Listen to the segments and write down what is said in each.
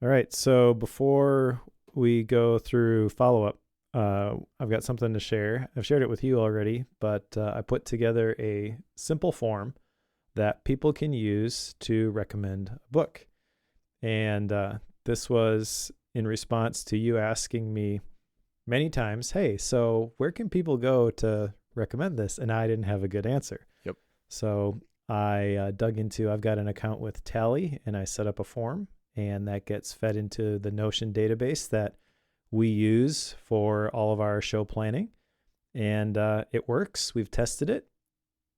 All right. So before we go through follow-up, I've got something to share. I've shared it with you already, but I put together a simple form that people can use to recommend a book. And this was in response to you asking me many times, hey, so where can people go to recommend this? And I didn't have a good answer. Yep. So I dug into, I've got an account with Tally, and I set up a form, and that gets fed into the Notion database that we use for all of our show planning. And it works. We've tested it.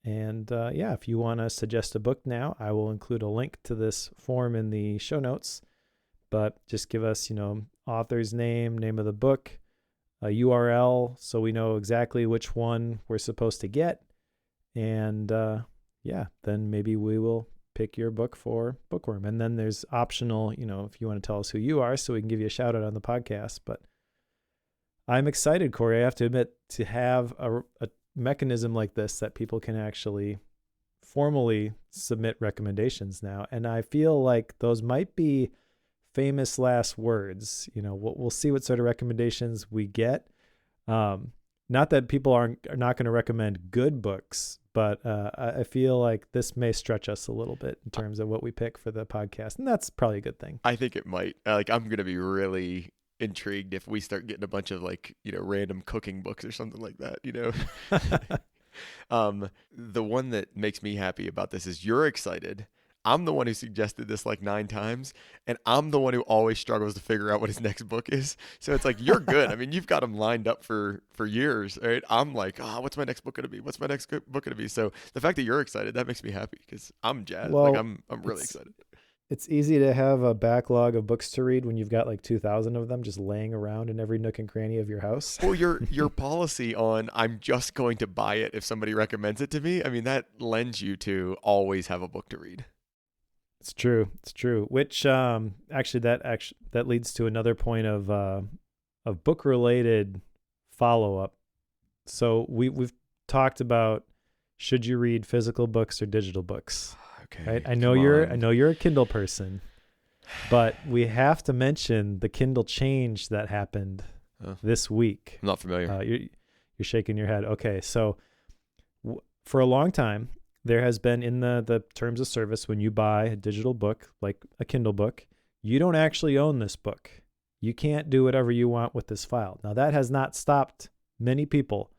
And yeah, if you want to suggest a book now, I will include a link to this form in the show notes. But just give us, author's name, name of the book, a URL, so we know exactly which one we're supposed to get. And yeah, then maybe we will pick your book for Bookworm. And then there's optional, if you want to tell us who you are, so we can give you a shout out on the podcast. But I'm excited, Corey, I have to admit, to have a mechanism like this that people can actually formally submit recommendations now. And I feel like those might be famous last words. We'll see what sort of recommendations we get. Not that people are not going to recommend good books, but I feel like this may stretch us a little bit in terms of what we pick for the podcast. And that's probably a good thing. I think it might. I'm going to be really intrigued if we start getting a bunch of random cooking books or something like that, The one that makes me happy about this is you're excited. I'm the one who suggested this 9 times, and I'm the one who always struggles to figure out what his next book is. So it's like, you're good. I mean, you've got them lined up for years, right? I'm like, what's my next book going to be? What's my next book going to be? So the fact that you're excited, that makes me happy because I'm jazzed. Well, I'm really excited. It's easy to have a backlog of books to read when you've got 2,000 of them just laying around in every nook and cranny of your house. Well, your policy on I'm just going to buy it if somebody recommends it to me, I mean, that lends you to always have a book to read. It's true. Which actually that leads to another point of book related follow up. So we've talked about, should you read physical books or digital books? Okay. Right? I know you're a Kindle person, but we have to mention the Kindle change that happened this week. I'm not familiar. You're shaking your head. Okay, so for a long time, there has been in the terms of service, when you buy a digital book, like a Kindle book, you don't actually own this book. You can't do whatever you want with this file. Now, that has not stopped many people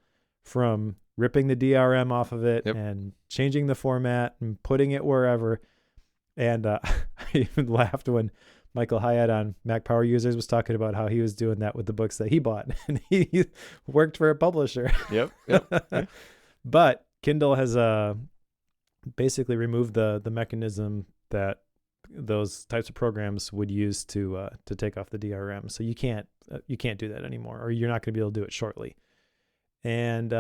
from ripping the DRM off of it and changing the format and putting it wherever. And I even laughed when Michael Hyatt on Mac Power Users was talking about how he was doing that with the books that he bought. And he worked for a publisher. Yep. But Kindle has basically removed the mechanism that those types of programs would use to take off the DRM. So you can't do that anymore, or you're not going to be able to do it shortly. And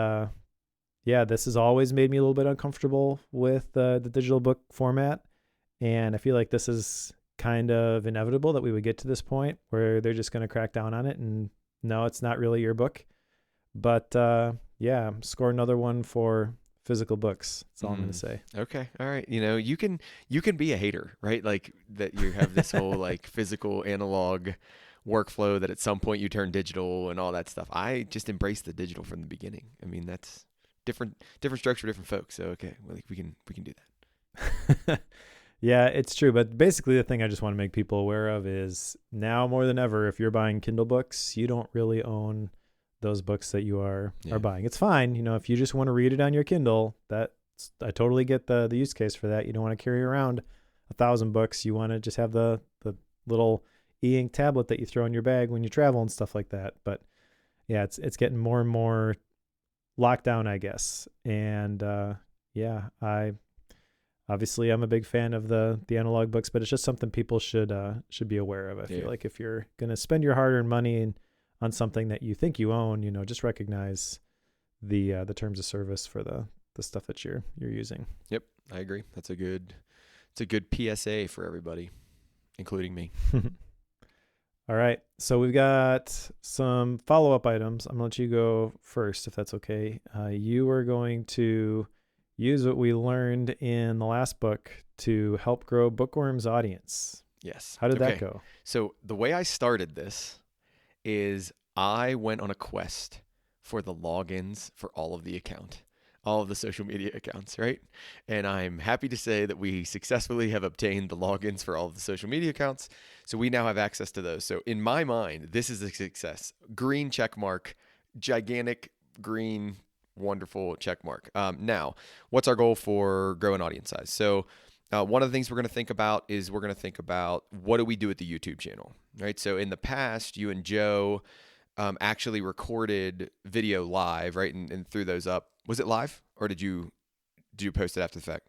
yeah, this has always made me a little bit uncomfortable with the digital book format. And I feel like this is kind of inevitable that we would get to this point where they're just going to crack down on it. And no, it's not really your book. But yeah, score another one for physical books. That's all I'm going to say. Okay. All right. You can be a hater, right? Like that you have this whole physical analog workflow that at some point you turn digital and all that stuff. I just embrace the digital from the beginning. I mean, that's different structure, different folks. So, okay, we can do that. Yeah, it's true. But basically the thing I just want to make people aware of is now more than ever, if you're buying Kindle books, you don't really own those books that you are buying. It's fine. If you just want to read it on your Kindle, I totally get the use case for that. You don't want to carry around 1,000 books. You want to just have the little e-ink tablet that you throw in your bag when you travel and stuff like that. But yeah, it's getting more and more locked down, I guess. And yeah, I'm a big fan of the analog books, but it's just something people should be aware of. I feel like if you're going to spend your hard-earned money on something that you think you own, just recognize the terms of service for the stuff that you're using. Yep, I agree. It's a good PSA for everybody, including me. All right, so we've got some follow-up items. I'm going to let you go first, if that's okay. You are going to use what we learned in the last book to help grow Bookworm's audience. Yes. How did that Okay. go? So the way I started this is I went on a quest for the logins for all of the social media accounts, right? And I'm happy to say that we successfully have obtained the logins for all of the social media accounts. So we now have access to those. So in my mind, this is a success. Green check mark, gigantic green, wonderful check mark. Now, what's our goal for growing audience size? So one of the things we're going to think about is what do we do with the YouTube channel, right? So in the past, you and Joe actually recorded video live, right, and threw those up. Was it live, or did you post it after the fact?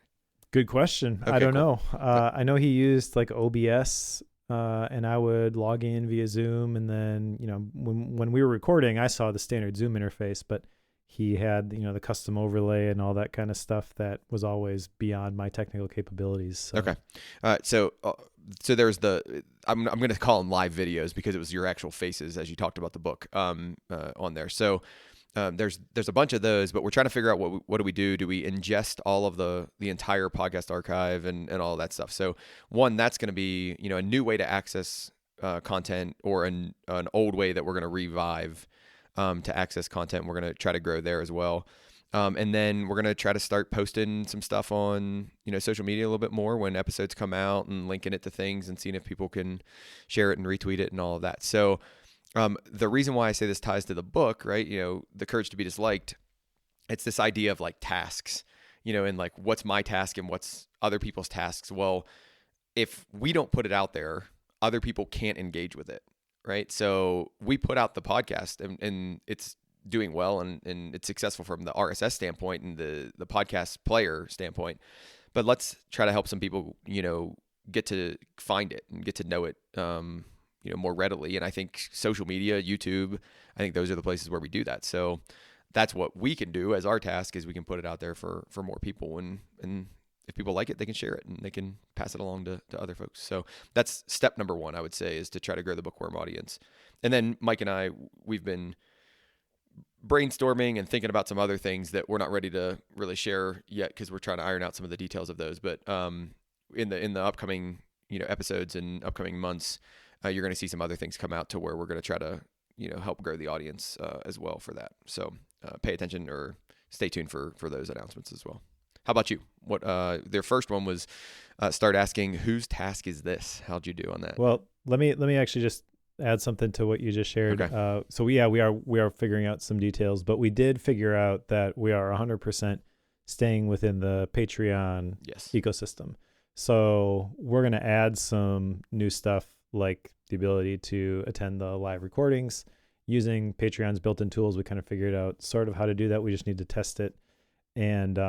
Good question. I Okay, don't cool. know. I know he used like OBS, and I would log in via Zoom, and then when we were recording, I saw the standard Zoom interface, but he had the custom overlay and all that kind of stuff that was always beyond my technical capabilities. So. Okay, so there's I'm going to call them live videos because it was your actual faces as you talked about the book on there. So there's a bunch of those, but we're trying to figure out what do we do? Do we ingest all of the entire podcast archive and all that stuff? So one, that's going to be a new way to access content, or an old way that we're going to revive to access content. We're going to try to grow there as well. And then we're going to try to start posting some stuff on, social media a little bit more when episodes come out, and linking it to things and seeing if people can share it and retweet it and all of that. So the reason why I say this ties to the book, right? The Courage to Be Disliked, it's this idea of like tasks, and like what's my task and what's other people's tasks. Well, if we don't put it out there, other people can't engage with it, right? So we put out the podcast and it's doing well and it's successful from the RSS standpoint and the podcast player standpoint. But let's try to help some people, get to find it and get to know it, more readily. And I think social media, YouTube, I think those are the places where we do that. So that's what we can do as our task, is we can put it out there for more people. And if people like it, they can share it and they can pass it along to other folks. So that's step number one, I would say, is to try to grow the bookworm audience. And then Mike and I, we've been brainstorming and thinking about some other things that we're not ready to really share yet, because we're trying to iron out some of the details of those. But in the upcoming episodes and upcoming months, you're going to see some other things come out to where we're going to try to help grow the audience as well for that. So pay attention or stay tuned for those announcements as well. How about you? What their first one was start asking, whose task is this? How'd you do on that? Well, let me actually just add something to what you just shared. Okay. So we are figuring out some details, but we did figure out that we are 100% staying within the Patreon ecosystem. So we're going to add some new stuff, like the ability to attend the live recordings using Patreon's built-in tools. We kind of figured out sort of how to do that. We just need to test it. And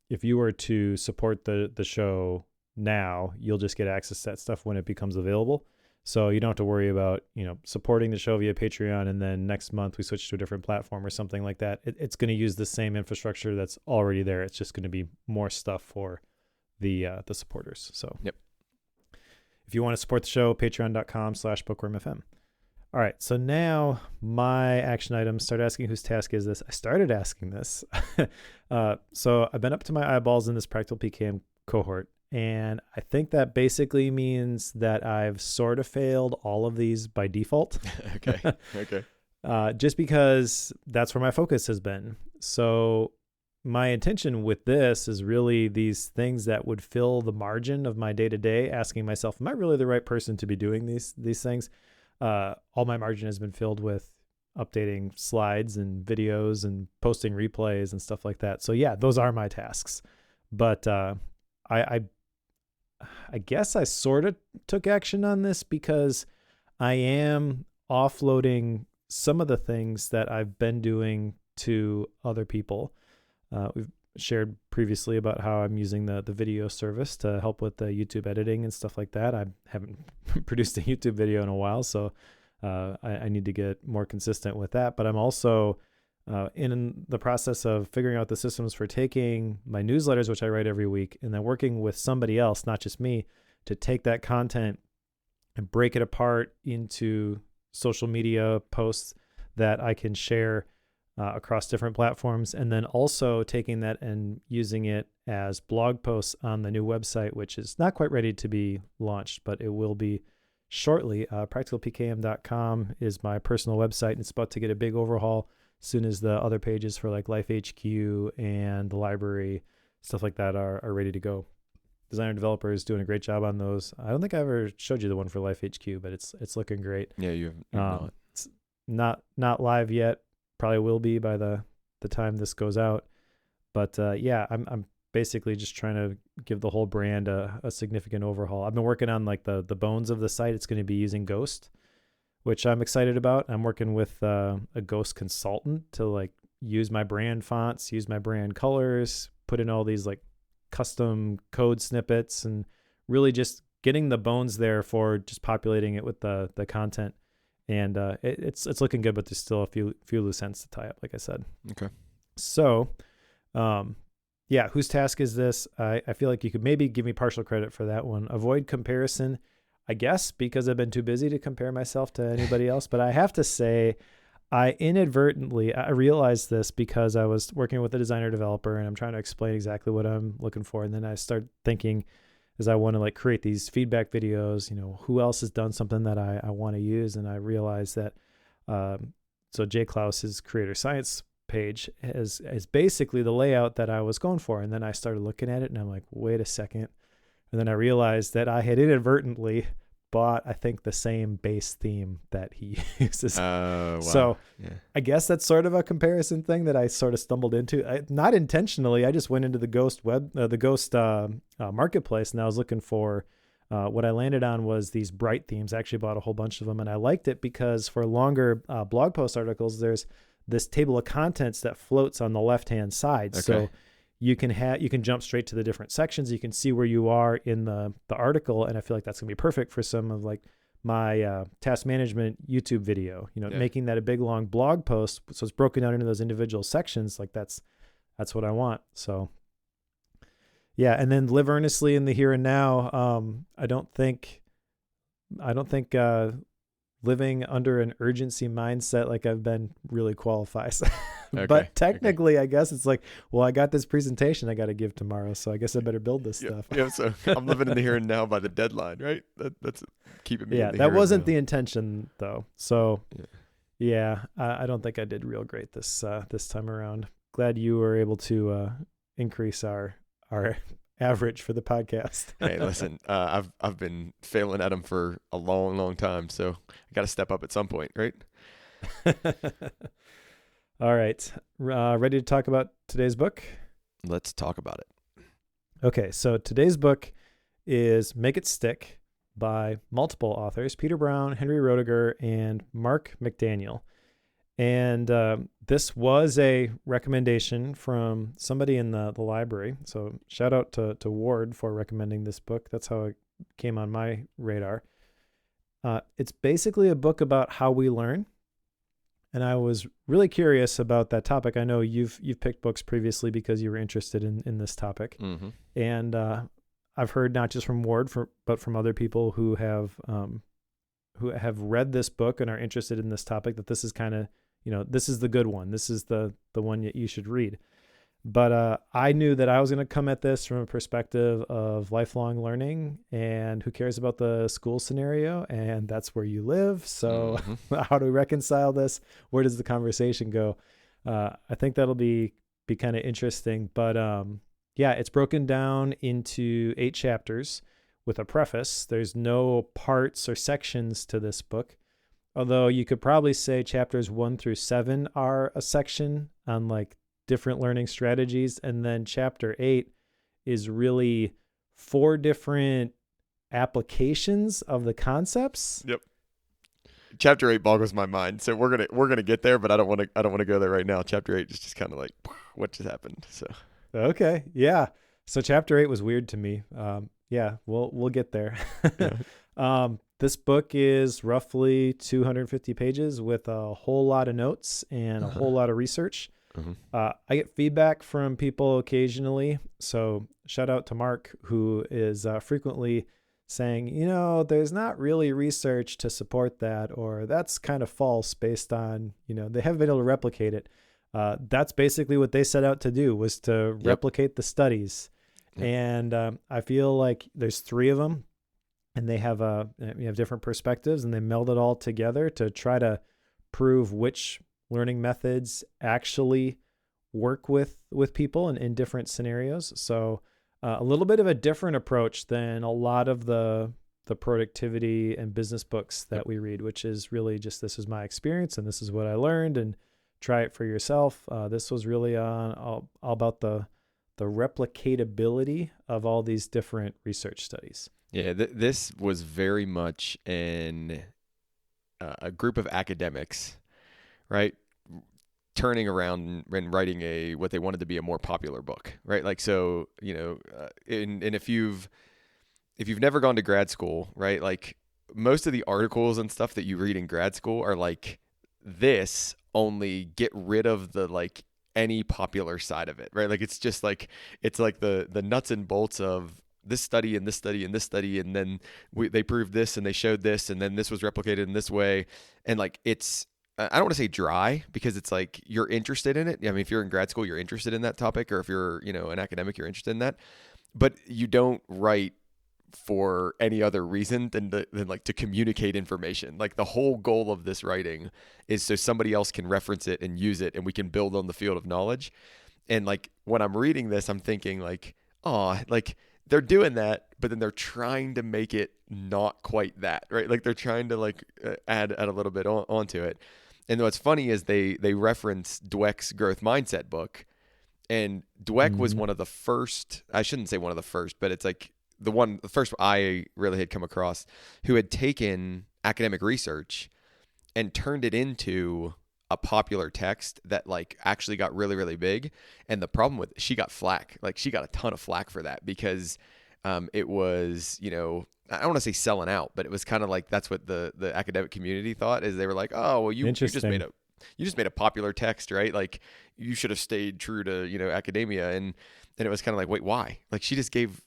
if you were to support the show now, you'll just get access to that stuff when it becomes available. So you don't have to worry about, supporting the show via Patreon, and then next month we switch to a different platform or something like that. It's going to use the same infrastructure that's already there. It's just going to be more stuff for the supporters. So yep. If you want to support the show, patreon.com/bookwormfm. All right. So now my action items, start asking whose task is this. I started asking this. So I've been up to my eyeballs in this Practical PKM cohort. And I think that basically means that I've sort of failed all of these by default. Okay. Just because that's where my focus has been. So my intention with this is really these things that would fill the margin of my day-to-day, asking myself, am I really the right person to be doing these things? All my margin has been filled with updating slides and videos and posting replays and stuff like that. So yeah, those are my tasks. But I guess I sort of took action on this because I am offloading some of the things that I've been doing to other people. We've shared previously about how I'm using the video service to help with the YouTube editing and stuff like that. I haven't produced a YouTube video in a while, so I need to get more consistent with that. But I'm also in the process of figuring out the systems for taking my newsletters, which I write every week, and then working with somebody else, not just me, to take that content and break it apart into social media posts that I can share across different platforms, and then also taking that and using it as blog posts on the new website, which is not quite ready to be launched, but it will be shortly. Practicalpkm.com is my personal website, and it's about to get a big overhaul as soon as the other pages for like Life HQ and the library, stuff like that are ready to go. Designer Developer is doing a great job on those. I don't think I ever showed you the one for Life HQ, but it's looking great. Yeah, you've not. It's not live yet. Probably will be by the time this goes out. But yeah, I'm basically just trying to give the whole brand a significant overhaul. I've been working on like the bones of the site. It's going to be using Ghost, which I'm excited about. I'm working with a Ghost consultant to like use my brand fonts, use my brand colors, put in all these like custom code snippets, and really just getting the bones there for just populating it with the content. And it's looking good, but there's still a few loose ends to tie up, like I said. Okay. So, yeah, whose task is this? I feel like you could maybe give me partial credit for that one. Avoid comparison, I guess, because I've been too busy to compare myself to anybody else. But I have to say, I realized this because I was working with a designer developer, and I'm trying to explain exactly what I'm looking for. And then I start thinking, as I want to like create these feedback videos, who else has done something that I want to use. And I realized that, so Jay Klaus's Creator Science page is basically the layout that I was going for. And then I started looking at it and I'm like, wait a second. And then I realized that I had inadvertently bought, I think, the same base theme that he uses. Wow. So yeah. I guess that's sort of a comparison thing that I sort of stumbled into. Not intentionally. I just went into the Ghost marketplace, and I was looking for, what I landed on was these bright themes. I actually bought a whole bunch of them, and I liked it because for longer blog post articles, there's this table of contents that floats on the left-hand side. Okay. So you can jump straight to the different sections. You can see where you are in the article. And I feel like that's gonna be perfect for some of like my task management YouTube video, making that a big long blog post. So it's broken down into those individual sections. Like that's what I want. So yeah. And then live earnestly in the here and now. I don't think living under an urgency mindset like I've been really qualifies. Okay, but technically, I guess it's like, well, I got this presentation I got to give tomorrow, so I guess I better build this stuff. Yeah, so I'm living in the here and now by the deadline, right? That's keeping me. Yeah, in the that here wasn't and the intention though. So yeah, I don't think I did real great this time around. Glad you were able to increase our average for the podcast. Hey, listen, I've been failing at them for a long, long time, so I got to step up at some point, right? All right. Ready to talk about today's book? Let's talk about it. Okay, so today's book is Make It Stick by multiple authors, Peter Brown, Henry Roediger, and Mark McDaniel. And this was a recommendation from somebody in the library. So shout out to Ward for recommending this book. That's how it came on my radar. It's basically a book about how we learn. And I was really curious about that topic. I know you've picked books previously because you were interested in this topic. Mm-hmm. And I've heard not just from Ward, but from other people who have read this book and are interested in this topic, that this is kind of, this is the good one. This is the one that you should read. But I knew that I was going to come at this from a perspective of lifelong learning, and who cares about the school scenario? And that's where you live. So how do we reconcile this? Where does the conversation go? I think that'll be kind of interesting. But yeah, it's broken down into 8 chapters with a preface. There's no parts or sections to this book, although you could probably say chapters 1 through 7 are a section on like different learning strategies. And then chapter 8 is really 4 different applications of the concepts. Yep. Chapter 8 boggles my mind. So we're gonna get there, but I don't want to go there right now. Chapter 8 is just kind of like, what just happened? So okay, yeah. So chapter 8 was weird to me. Yeah, we'll get there. Yeah. This book is roughly 250 pages with a whole lot of notes and a whole lot of research. Mm-hmm. I get feedback from people occasionally. So shout out to Mark, who is frequently saying, there's not really research to support that, or that's kind of false based on, they haven't been able to replicate it. that's basically what they set out to do, was to Yep. replicate the studies. Yep. And I feel like there's 3 of them, and they have different perspectives, and they meld it all together to try to prove which learning methods actually work with people in different scenarios. So a little bit of a different approach than a lot of the productivity and business books that we read, which is really just, this is my experience and this is what I learned, and try it for yourself. This was really all about the replicatability of all these different research studies. Yeah, this was very much a group of academics, right, turning around and writing what they wanted to be a more popular book, right? Like, so, and if you've never gone to grad school, right, like most of the articles and stuff that you read in grad school are like this, only get rid of the like any popular side of it, right? Like it's just like, it's like the nuts and bolts of this study and this study and this study, and then they proved this and they showed this, and then this was replicated in this way, and like it's, I don't want to say dry, because it's like you're interested in it. I mean, if you're in grad school, you're interested in that topic, or if you're, an academic, you're interested in that, but you don't write for any other reason than like to communicate information. Like the whole goal of this writing is so somebody else can reference it and use it, and we can build on the field of knowledge. And like when I'm reading this, I'm thinking like, oh, like they're doing that, but then they're trying to make it not quite that, right? Like they're trying to like add a little bit onto it. And what's funny is they reference Dweck's growth mindset book, and Dweck was one of the first, I shouldn't say one of the first, but it's like the first I really had come across, who had taken academic research and turned it into a popular text that like actually got really, really big. And the problem with it, she got flack. Like she got a ton of flack for that, because it was, I don't want to say selling out, but it was kind of like, that's what the academic community thought, is they were like, oh, well, you just made a popular text, right? Like you should have stayed true to, academia. And it was kind of like, wait, why? Like she just gave,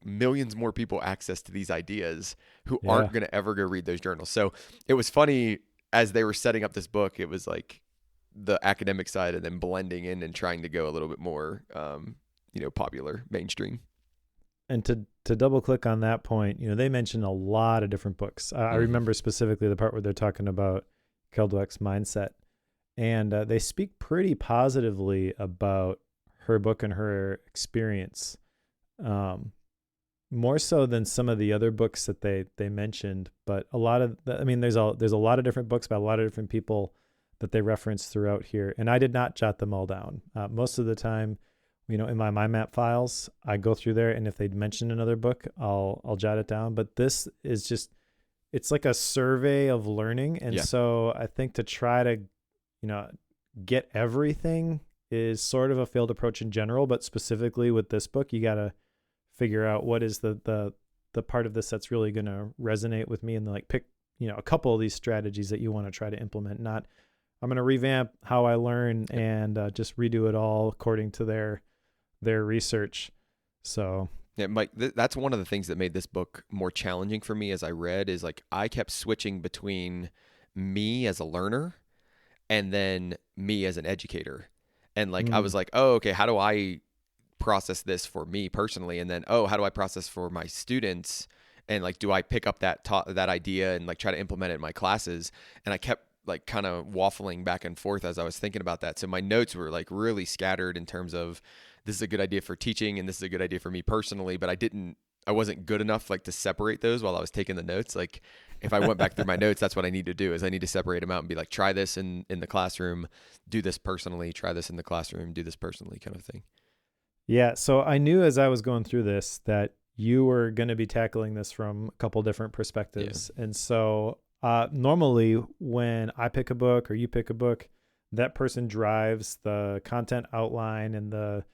millions more people access to these ideas who aren't going to ever go read those journals. So it was funny, as they were setting up this book, it was like the academic side and then blending in and trying to go a little bit more, popular, mainstream. And to double click on that point, they mentioned a lot of different books. I remember specifically the part where they're talking about Kel Dweck's mindset, and they speak pretty positively about her book and her experience, more so than some of the other books that they mentioned. But a lot of, there's a lot of different books by a lot of different people that they reference throughout here, and I did not jot them all down. Most of the time, in my mind map files, I go through there, and if they mention another book, I'll jot it down. But this is just, it's like a survey of learning. And so I think to try to, get everything is sort of a failed approach in general, but specifically with this book, you got to figure out what is the part of this that's really going to resonate with me, and like pick, a couple of these strategies that you want to try to implement. Not, I'm going to revamp how I learn and just redo it all according to their research. So yeah, Mike, that's one of the things that made this book more challenging for me as I read, is like I kept switching between me as a learner and then me as an educator. And like I was like, oh, okay, how do I process this for me personally? And then, oh, how do I process for my students? And like, do I pick up that idea and like try to implement it in my classes? And I kept like kind of waffling back and forth as I was thinking about that. So my notes were like really scattered in terms of, this is a good idea for teaching and this is a good idea for me personally, but I wasn't good enough like to separate those while I was taking the notes. Like if I went back through my notes, that's what I need to do, is I need to separate them out and be like, try this in the classroom, do this personally, try this in the classroom, do this personally, kind of thing. Yeah. So I knew as I was going through this that you were going to be tackling this from a couple different perspectives. Yeah. And so normally when I pick a book or you pick a book, that person drives the content outline and the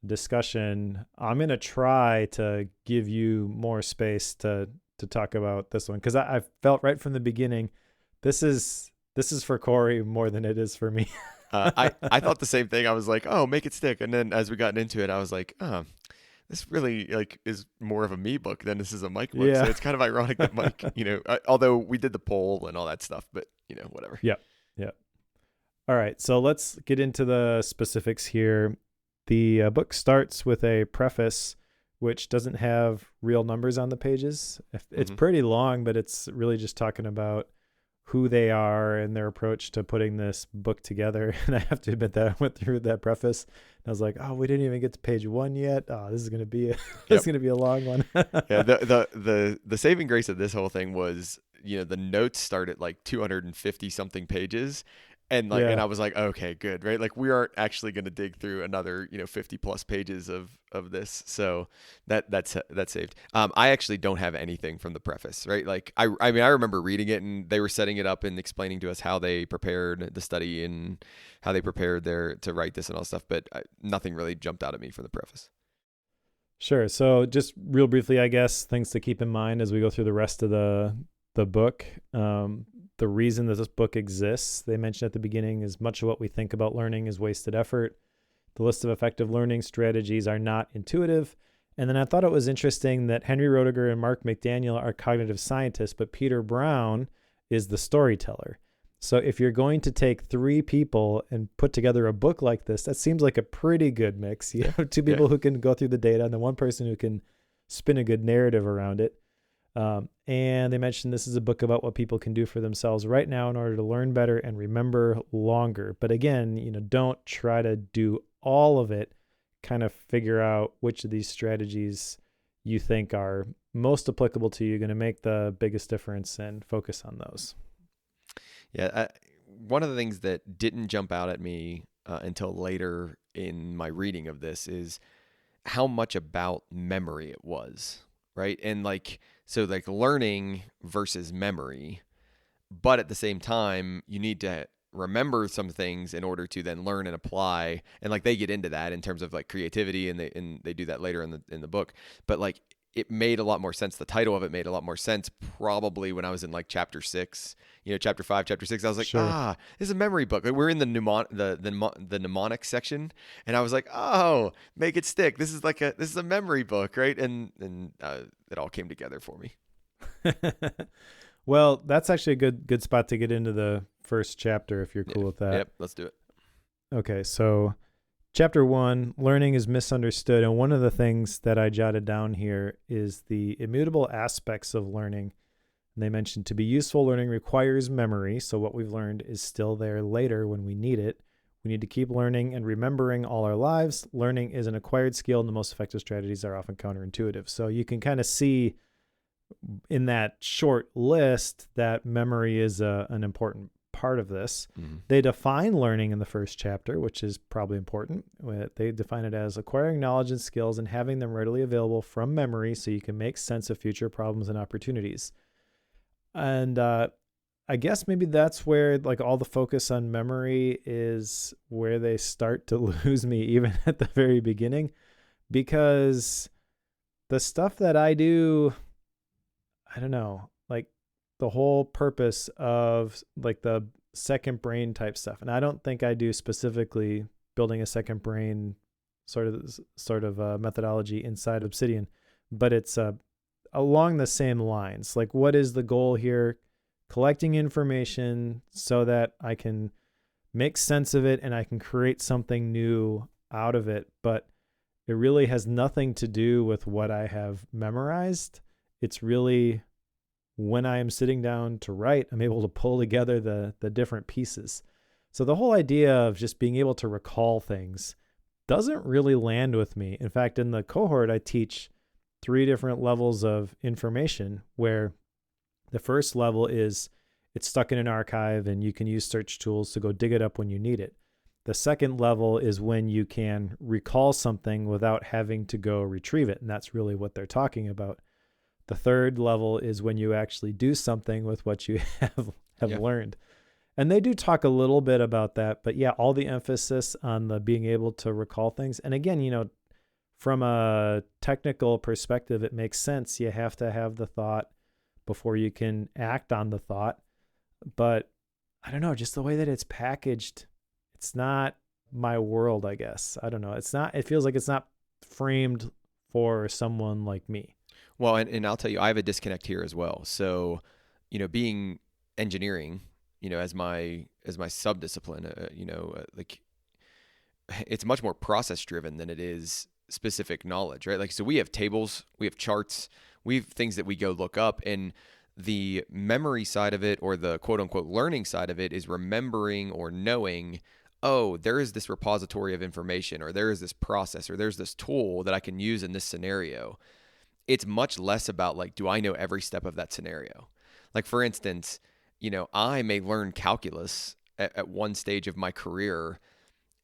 discussion. I'm going to try to give you more space to talk about this one, because I felt right from the beginning, this is for Cory more than it is for me. I thought the same thing. I was like, oh, make it stick. And then as we got into it, I was like, oh, this really like is more of a me book than this is a Mike book. Yeah. So it's kind of ironic that Mike, although we did the poll and all that stuff, but whatever. Yep. Yep. All right, so let's get into the specifics here. The book starts with a preface, which doesn't have real numbers on the pages. It's Mm-hmm. pretty long, but it's really just talking about who they are and their approach to putting this book together. And I have to admit that I went through that preface and I was like, "Oh, we didn't even get to page 1 yet. Oh, this is gonna be this is Yep. gonna be a long one." Yeah. The saving grace of this whole thing was, the notes start at like 250 something pages. And Yeah, I was like, okay, good, right? Like we aren't actually going to dig through another, 50 plus pages of this. So that's saved. I actually don't have anything from the preface, right? Like I mean, I remember reading it and they were setting it up and explaining to us how they prepared the study and how they prepared to write this and all stuff, but nothing really jumped out at me from the preface. sure. So just real briefly, I guess things to keep in mind as we go through the rest of the book. The reason that this book exists, they mentioned at the beginning, is much of what we think about learning is wasted effort. The list of effective learning strategies are not intuitive. And then I thought it was interesting that Henry Roediger and Mark McDaniel are cognitive scientists, but Peter Brown is the storyteller. So if you're going to take 3 people and put together a book like this, that seems like a pretty good mix. You have 2 Yeah. people who can go through the data and then one person who can spin a good narrative around it. And they mentioned this is a book about what people can do for themselves right now in order to learn better and remember longer. But again, don't try to do all of it. Kind of figure out which of these strategies you think are most applicable to you, going to make the biggest difference, and focus on those. Yeah. One of the things that didn't jump out at me until later in my reading of this is how much about memory it was, right? And so like learning versus memory, but at the same time, you need to remember some things in order to then learn and apply. And like they get into that in terms of like creativity, and they do that later in the book. But like it made a lot more sense. The title of it made a lot more sense probably when I was in like chapter 6, chapter 5, chapter 6. I was like, Sure. this is a memory book. Like we're in the mnemonic section, and I was like, oh, make it stick. This is a memory book, right? And it all came together for me. Well, that's actually a good spot to get into the first chapter if you're cool with that. Yep, let's do it. Okay, so Chapter 1, learning is misunderstood. And one of the things that I jotted down here is the immutable aspects of learning. And they mentioned to be useful, learning requires memory. So what we've learned is still there later when we need it. We need to keep learning and remembering all our lives. Learning is an acquired skill, and the most effective strategies are often counterintuitive. So you can kind of see in that short list that memory is an important part of this. Mm-hmm. They define learning in the first chapter, which is probably important. They define it as acquiring knowledge and skills and having them readily available from memory so you can make sense of future problems and opportunities. And I guess maybe that's where like all the focus on memory is where they start to lose me even at the very beginning, because the stuff that I do, I don't know, like the whole purpose of like the second brain type stuff. And I don't think I do specifically building a second brain sort of methodology inside Obsidian, but it's along the same lines. Like, what is the goal here? Collecting information so that I can make sense of it and I can create something new out of it. But it really has nothing to do with what I have memorized. It's really when I am sitting down to write, I'm able to pull together the different pieces. So the whole idea of just being able to recall things doesn't really land with me. In fact, in the cohort, I teach 3 different levels of information, where the first level is it's stuck in an archive and you can use search tools to go dig it up when you need it. The second level is when you can recall something without having to go retrieve it. And that's really what they're talking about. The third level is when you actually do something with what you have learned. And they do talk a little bit about that, but yeah, all the emphasis on the being able to recall things. And again, from a technical perspective, it makes sense. You have to have the thought before you can act on the thought. But I don't know, just the way that it's packaged, it's not my world, I guess. I don't know. It feels like it's not framed for someone like me. Well, and I'll tell you, I have a disconnect here as well. So, being engineering, as my sub discipline, like it's much more process driven than it is specific knowledge, right? Like, so we have tables, we have charts, we have things that we go look up, and the memory side of it, or the quote unquote learning side of it, is remembering or knowing, oh, there is this repository of information, or there is this process, or there's this tool that I can use in this scenario. It's much less about like, do I know every step of that scenario? Like, for instance, I may learn calculus at one stage of my career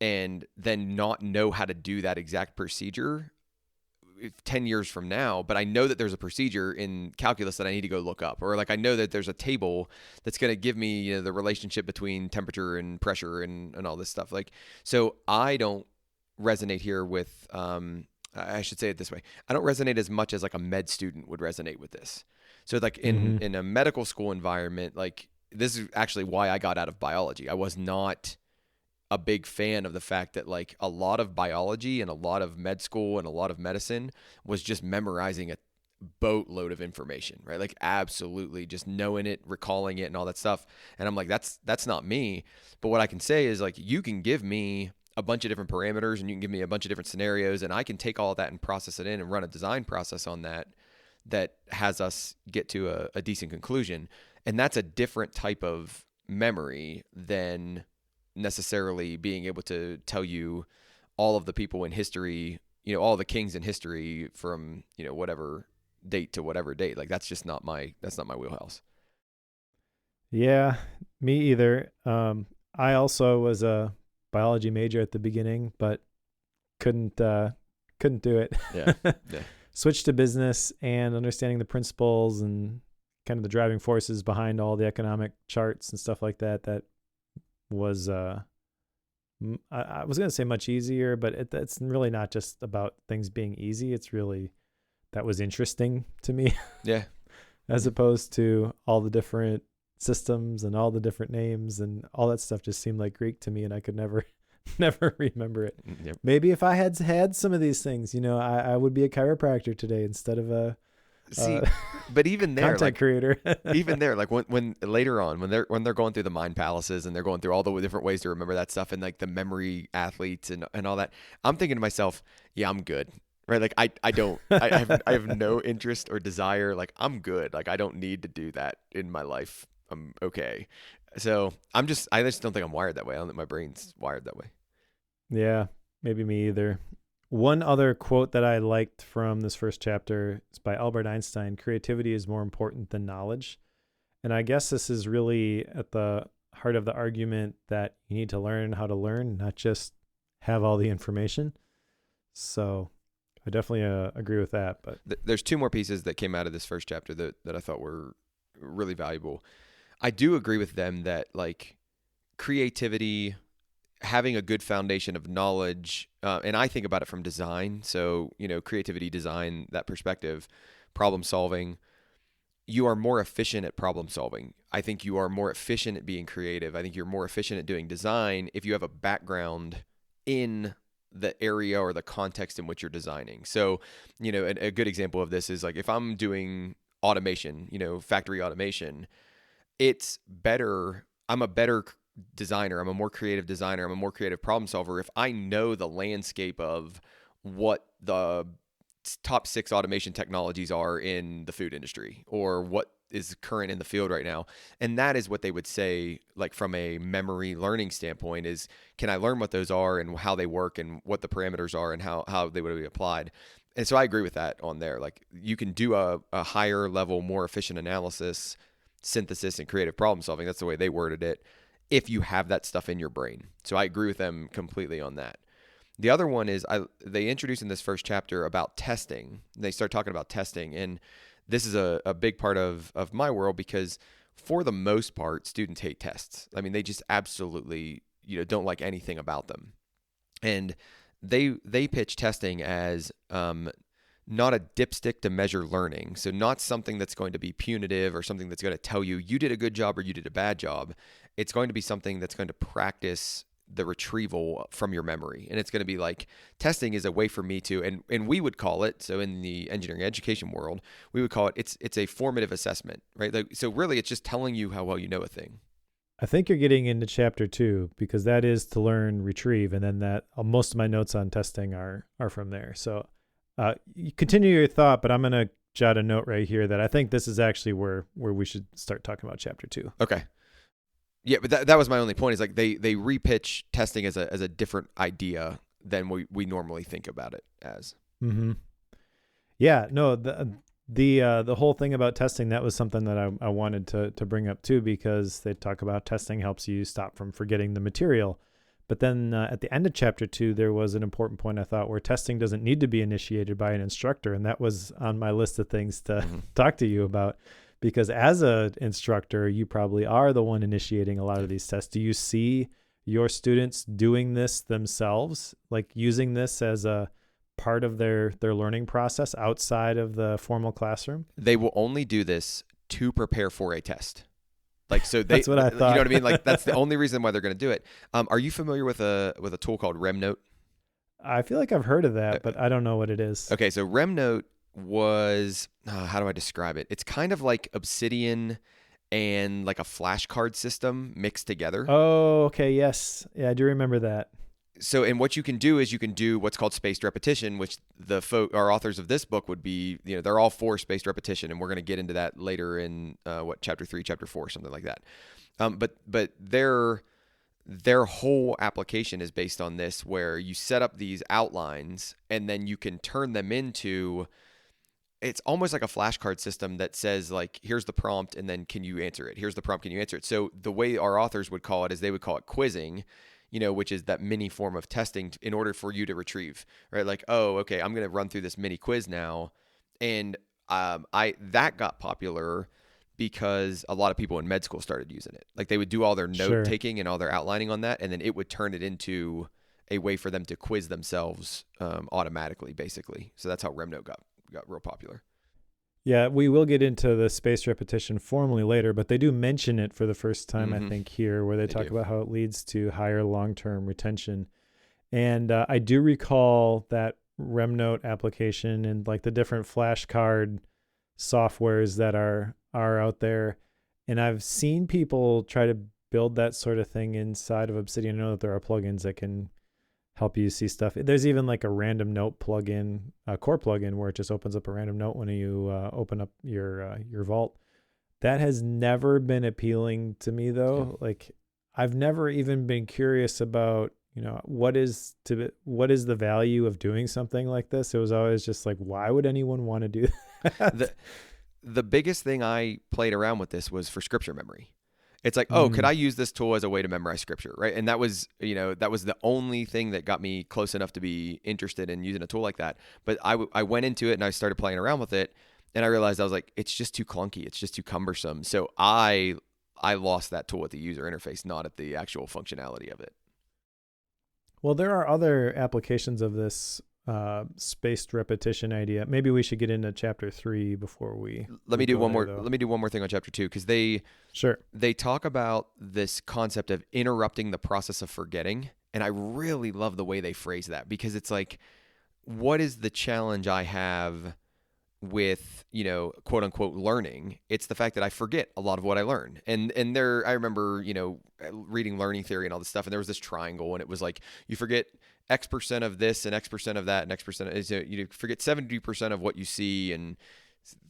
and then not know how to do that exact procedure 10 years from now, but I know that there's a procedure in calculus that I need to go look up, or like I know that there's a table that's going to give me the relationship between temperature and pressure and all this stuff. Like, so I don't resonate here with, I should say it this way. I don't resonate as much as like a med student would resonate with this. So like in a medical school environment, like this is actually why I got out of biology. I was not a big fan of the fact that like a lot of biology and a lot of med school and a lot of medicine was just memorizing a boatload of information, right? Like absolutely just knowing it, recalling it and all that stuff. And I'm like, that's not me. But what I can say is like, you can give me a bunch of different parameters and you can give me a bunch of different scenarios, and I can take all of that and process it in and run a design process on that has us get to a decent conclusion. And that's a different type of memory than necessarily being able to tell you all of the people in history, all the kings in history from, whatever date to whatever date. Like that's not my wheelhouse. Yeah, me either. I also was a biology major at the beginning, but couldn't do it. Yeah. Switched to business and understanding the principles and kind of the driving forces behind all the economic charts and stuff like that. That was I was going to say much easier, but it's really not just about things being easy. It's really, that was interesting to me. Yeah. As opposed to all the different systems and all the different names and all that stuff just seemed like Greek to me, and I could never remember it. Yep. Maybe if I had some of these things, I would be a chiropractor today instead of a but even there, content creator. Even there, like when later on, when they're going through the mind palaces and they're going through all the different ways to remember that stuff, and like the memory athletes and all that, I'm thinking to myself, yeah, I'm good, right? Like I have no interest or desire. Like I'm good. Like I don't need to do that in my life. I'm okay. So I just don't think I'm wired that way. I don't think my brain's wired that way. Yeah, maybe me either. One other quote that I liked from this first chapter is by Albert Einstein: creativity is more important than knowledge. And I guess this is really at the heart of the argument that you need to learn how to learn, not just have all the information. So I definitely agree with that. But there's two more pieces that came out of this first chapter that I thought were really valuable. I do agree with them that like creativity, having a good foundation of knowledge, and I think about it from design. So, creativity, design, that perspective, problem solving, you are more efficient at problem solving. I think you are more efficient at being creative. I think you're more efficient at doing design if you have a background in the area or the context in which you're designing. So, a good example of this is like if I'm doing automation, factory automation, it's better. I'm a better designer. I'm a more creative designer. I'm a more creative problem solver if I know the landscape of what the top 6 automation technologies are in the food industry, or what is current in the field right now. And that is what they would say, like from a memory learning standpoint, is can I learn what those are and how they work and what the parameters are and how they would be applied. And so I agree with that on there. Like you can do a higher level, more efficient analysis, synthesis, and creative problem solving. That's the way they worded it, if you have that stuff in your brain. So I agree with them completely on that. The other one is they introduced in this first chapter about testing. They start talking about testing, and this is a big part of my world because for the most part, students hate tests. I mean, they just absolutely don't like anything about them. And they pitch testing as not a dipstick to measure learning. So not something that's going to be punitive or something that's going to tell you did a good job or you did a bad job. It's going to be something that's going to practice the retrieval from your memory. And it's going to be like, testing is a way for me to, and we would call it, so in the engineering education world, we would call it, it's a formative assessment, right? Like, so really it's just telling you how well you know a thing. I think you're getting into chapter 2 because that is to learn retrieve, and then that most of my notes on testing are from there. So you continue your thought, but I'm going to jot a note right here that I think this is actually where we should start talking about chapter 2. Okay. Yeah, but that was my only point, is like they repitch testing as a different idea than we normally think about it as. Mm-hmm. Yeah, no, the whole thing about testing, that was something that I wanted to bring up too, because they talk about testing helps you stop from forgetting the material. But then at the end of chapter 2, there was an important point, I thought, where testing doesn't need to be initiated by an instructor. And that was on my list of things to talk to you about, because as an instructor, you probably are the one initiating a lot of these tests. Do you see your students doing this themselves, like using this as a part of their learning process outside of the formal classroom? They will only do this to prepare for a test. Like, so that's what I thought. You know what I mean? Like, that's the only reason why they're going to do it. Are you familiar with a tool called RemNote? I feel like I've heard of that, but I don't know what it is. Okay, so RemNote was, how do I describe it? It's kind of like Obsidian and like a flashcard system mixed together. Oh, okay, yes. Yeah, I do remember that. So, and what you can do is you can do what's called spaced repetition, which our authors of this book would be, they're all for spaced repetition, and we're going to get into that later in chapter 3, chapter 4, something like that. But their whole application is based on this, where you set up these outlines and then you can turn them into, it's almost like a flashcard system that says, like, here's the prompt and then can you answer it? Here's the prompt, can you answer it? So the way our authors would call it is they would call it quizzing, which is that mini form of testing in order for you to retrieve, right? Like, oh, okay, I'm going to run through this mini quiz now. And that got popular because a lot of people in med school started using it. Like, they would do all their note taking and all their outlining on that, and then it would turn it into a way for them to quiz themselves automatically, basically. So that's how RemNote got real popular. Yeah, we will get into the spaced repetition formally later, but they do mention it for the first time, I think, here, where they talk about how it leads to higher long-term retention. And I do recall that RemNote application and like the different flashcard softwares that are out there. And I've seen people try to build that sort of thing inside of Obsidian. I know that there are plugins that can help you see stuff. There's even like a random note plugin, a core plugin, where it just opens up a random note when you open up your Vault. That has never been appealing to me, though. Like, I've never even been curious about, what is the value of doing something like this. It was always just like, why would anyone want to do that? The biggest thing I played around with this was for scripture memory. It's like, oh, could I use this tool as a way to memorize scripture, right? And that was the only thing that got me close enough to be interested in using a tool like that. But I went into it and I started playing around with it, and I realized I was like, it's just too clunky. It's just too cumbersome. So I lost that tool at the user interface, not at the actual functionality of it. Well, there are other applications of this spaced repetition idea. Maybe we should get into chapter 3 before we. Let me do one more thing on chapter 2, because they talk about this concept of interrupting the process of forgetting, and I really love the way they phrase that, because it's like, what is the challenge I have with, quote unquote learning? It's the fact that I forget a lot of what I learn. And I remember, reading learning theory and all this stuff, and there was this triangle, and it was like, you forget X% of this and X% of that and X%, you forget 70% of what you see and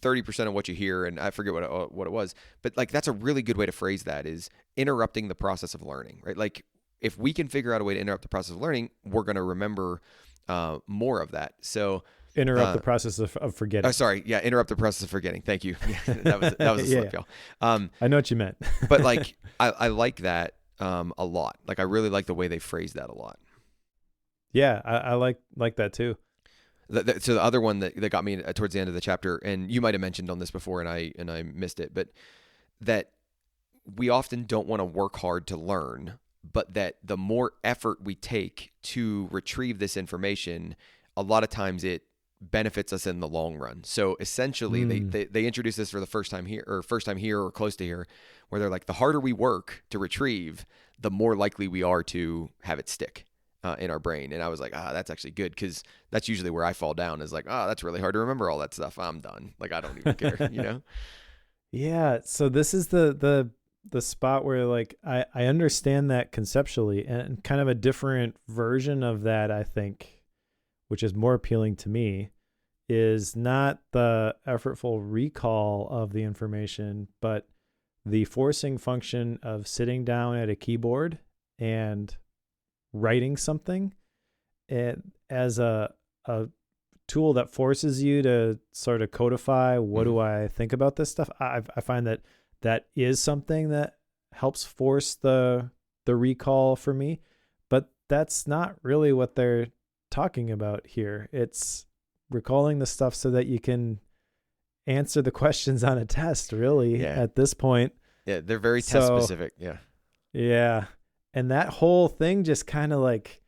30% of what you hear, and I forget what it was. But like, that's a really good way to phrase that, is interrupting the process of learning, right? Like, if we can figure out a way to interrupt the process of learning, we're going to remember more of that. So interrupt the process of forgetting. Oh, sorry. Yeah. Interrupt the process of forgetting. Thank you. that was a slip, y'all. I know what you meant. But like, I like that a lot. Like, I really like the way they phrase that a lot. Yeah, I like that too. So the other one that got me towards the end of the chapter, and you might have mentioned on this before, and I missed it, but that we often don't want to work hard to learn, but that the more effort we take to retrieve this information, a lot of times it benefits us in the long run. So essentially, they introduce this for the first time here or close to here, where they're like, the harder we work to retrieve, the more likely we are to have it stick in our brain. And I was like, that's actually good, because that's usually where I fall down, is like, that's really hard to remember all that stuff. I'm done. Like, I don't even care, Yeah. So this is the the spot where like I understand that conceptually, and kind of a different version of that, I think, which is more appealing to me, is not the effortful recall of the information, but the forcing function of sitting down at a keyboard and writing something, and as a tool that forces you to sort of codify what do I think about this stuff. I find that is something that helps force the recall for me, but that's not really what they're talking about here. It's recalling the stuff so that you can answer the questions on a test, really, at this point. Yeah, they're very test specific. Yeah. Yeah. And that whole thing just kind of like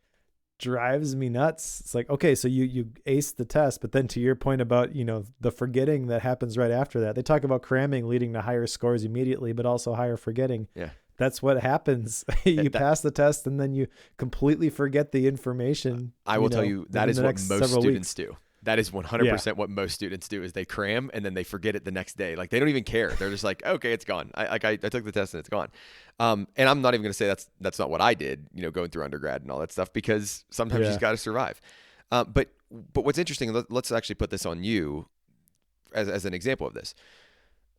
drives me nuts. It's like, okay, so you ace the test, but then to your point about, the forgetting that happens right after that, they talk about cramming leading to higher scores immediately, but also higher forgetting. Yeah. That's what happens. You pass the test and then you completely forget the information. I will tell you, that is what most students do. That is 100% what most students do, is they cram and then they forget it the next day. Like, they don't even care. They're just like, okay, it's gone. I took the test and it's gone. And I'm not even going to say that's not what I did, going through undergrad and all that stuff, because sometimes you just got to survive. But what's interesting, let's actually put this on you as an example of this.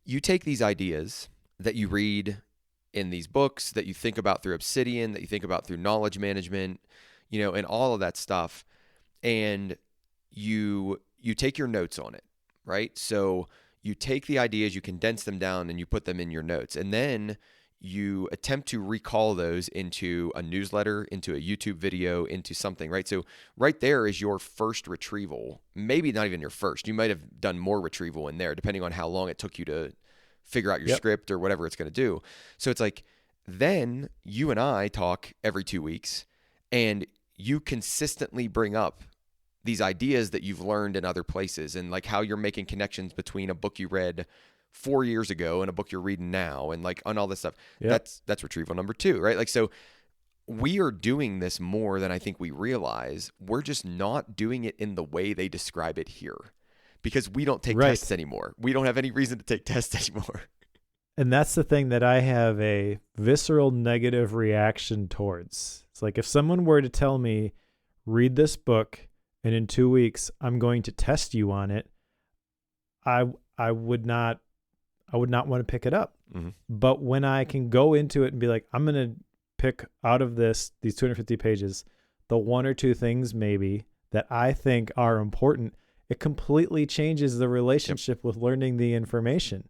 You take these ideas that you read in these books, that you think about through Obsidian, that you think about through knowledge management, and all of that stuff, and you take your notes on it, right? So you take the ideas, you condense them down, and you put them in your notes. And then you attempt to recall those into a newsletter, into a YouTube video, into something, right? So right there is your first retrieval. Maybe not even your first. You might have done more retrieval in there, depending on how long it took you to figure out your script or whatever it's going to do. So it's like, then you and I talk every 2 weeks, and you consistently bring up these ideas that you've learned in other places, and like how you're making connections between a book you read 4 years ago and a book you're reading now, and like on all this stuff. That's retrieval number 2, right? Like, so we are doing this more than I think we realize. We're just not doing it in the way they describe it here, because we don't take tests anymore. We don't have any reason to take tests anymore. And that's the thing that I have a visceral negative reaction towards. It's like, if someone were to tell me, read this book, and in 2 weeks I'm going to test you on it, I would not want to pick it up. Mm-hmm. But when I can go into it and be like, I'm going to pick out of these 250 pages, the 1 or 2 things maybe that I think are important, it completely changes the relationship with learning the information.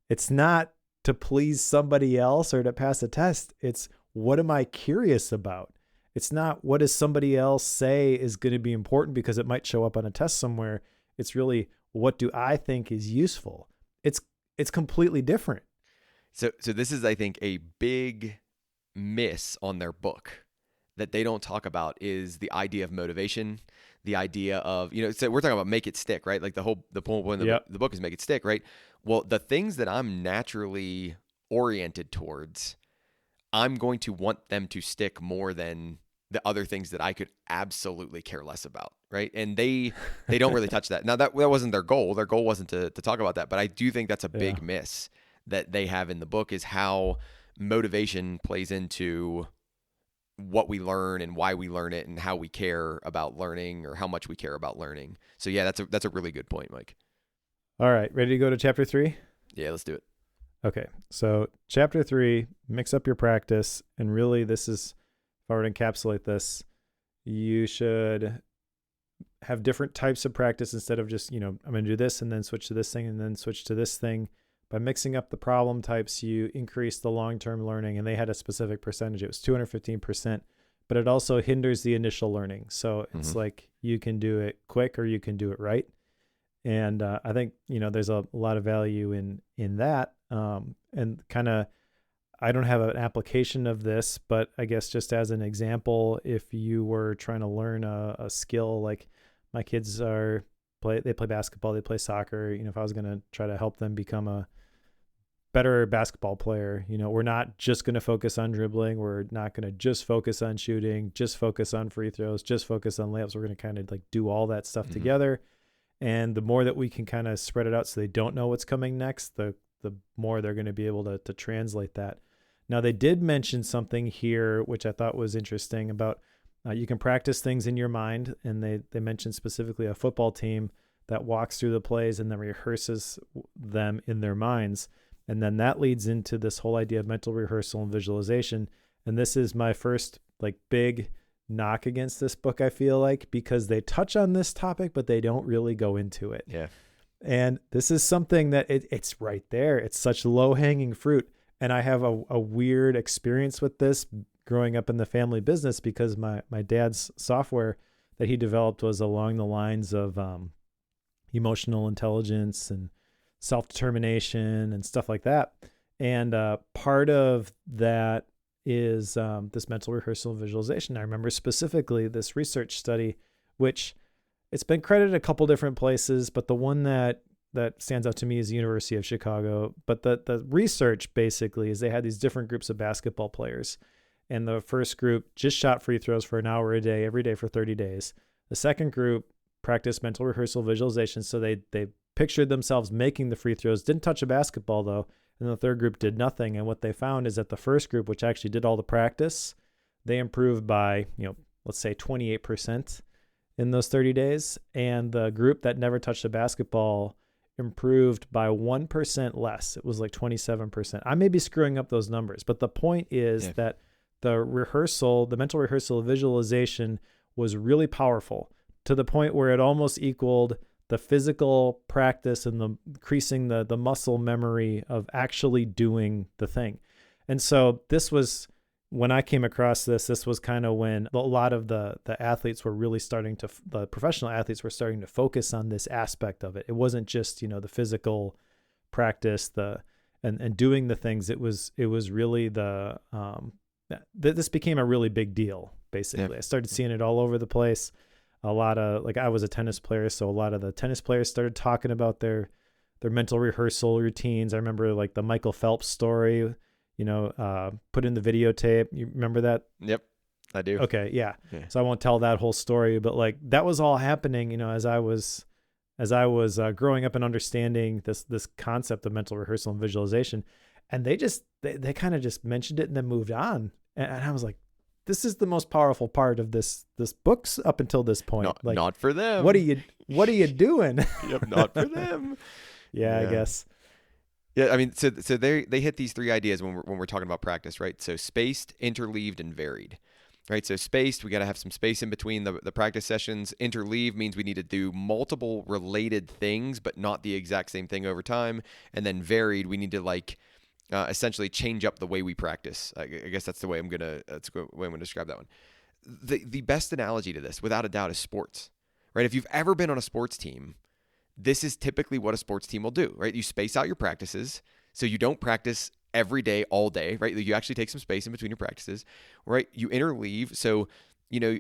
It's not to please somebody else or to pass a test. It's, what am I curious about? It's not, what does somebody else say is going to be important because it might show up on a test somewhere. It's really, what do I think is useful? It's completely different. So this is, I think, a big miss on their book that they don't talk about, is the idea of motivation, the idea of, so we're talking about make it stick, right? Like the whole point of the book is make it stick, right? Well, the things that I'm naturally oriented towards, I'm going to want them to stick more than the other things that I could absolutely care less about, right? And they don't really touch that. Now, that wasn't their goal. Their goal wasn't to talk about that, but I do think that's a big miss that they have in the book, is how motivation plays into what we learn and why we learn it and how we care about learning, or how much we care about learning. So yeah, that's a really good point, Mike. All right, ready to go to chapter 3? Yeah, let's do it. Okay, so chapter 3, mix up your practice, and really this is, if I were to encapsulate this, you should have different types of practice instead of just, I'm going to do this and then switch to this thing and then switch to this thing. By mixing up the problem types, you increase the long-term learning, and they had a specific percentage. It was 215%, but it also hinders the initial learning. So it's like, you can do it quick or you can do it right. And I think, there's a lot of value in that. And kind of, I don't have an application of this, but I guess just as an example, if you were trying to learn a skill, like my kids they play basketball, they play soccer. If I was going to try to help them become a better basketball player, we're not just going to focus on dribbling. We're not going to just focus on shooting, just focus on free throws, just focus on layups. We're going to kind of like do all that stuff together. And the more that we can kind of spread it out so they don't know what's coming next, the more they're going to be able to translate that. Now, they did mention something here, which I thought was interesting about you can practice things in your mind. And they mentioned specifically a football team that walks through the plays and then rehearses them in their minds. And then that leads into this whole idea of mental rehearsal and visualization. And this is my first like big knock against this book, I feel like, because they touch on this topic, but they don't really go into it. Yeah. And this is something that it's right there. It's such low-hanging fruit. And I have a weird experience with this growing up in the family business because my dad's software that he developed was along the lines of emotional intelligence and self-determination and stuff like that. And part of that is this mental rehearsal and visualization. I remember specifically this research study, which it's been credited a couple different places, but the one that stands out to me is the University of Chicago. But the research basically is they had these different groups of basketball players. And the first group just shot free throws for an hour a day, every day for 30 days. The second group practiced mental rehearsal visualization. So they pictured themselves making the free throws, didn't touch a basketball though. And the third group did nothing. And what they found is that the first group, which actually did all the practice, they improved by, let's say 28% in those 30 days. And the group that never touched a basketball improved by 1% less. It was like 27%. I may be screwing up those numbers, but the point is that the mental rehearsal visualization was really powerful to the point where it almost equaled the physical practice and the increasing the muscle memory of actually doing the thing. And so this was, when I came across this was kind of when a lot of the athletes were really the professional athletes were starting to focus on this aspect of it. It wasn't just, the physical practice, and doing the things. It was really this became a really big deal, basically. Yeah. I started seeing it all over the place. A lot of, I was a tennis player, so a lot of the tennis players started talking about their mental rehearsal routines. I remember the Michael Phelps story, put in the videotape. You remember that? Yep, I do. Okay, yeah. So I won't tell that whole story, but that was all happening, as I was growing up and understanding this concept of mental rehearsal and visualization. And they kind of just mentioned it and then moved on. And I was like, this is the most powerful part of this book's up until this point. Not for them. What are you doing? Yep, not for them. Yeah, I guess. Yeah, I mean, so they hit these three ideas when we're talking about practice, right? So spaced, interleaved, and varied, right? So spaced, we got to have some space in between the practice sessions. Interleaved means we need to do multiple related things, but not the exact same thing over time. And then varied, we need to essentially change up the way we practice. I guess that's the way I'm gonna describe that one. The best analogy to this, without a doubt, is sports, right? If you've ever been on a sports team, this is typically what a sports team will do, right? You space out your practices, so you don't practice every day, all day, right? You actually take some space in between your practices, right? You interleave, so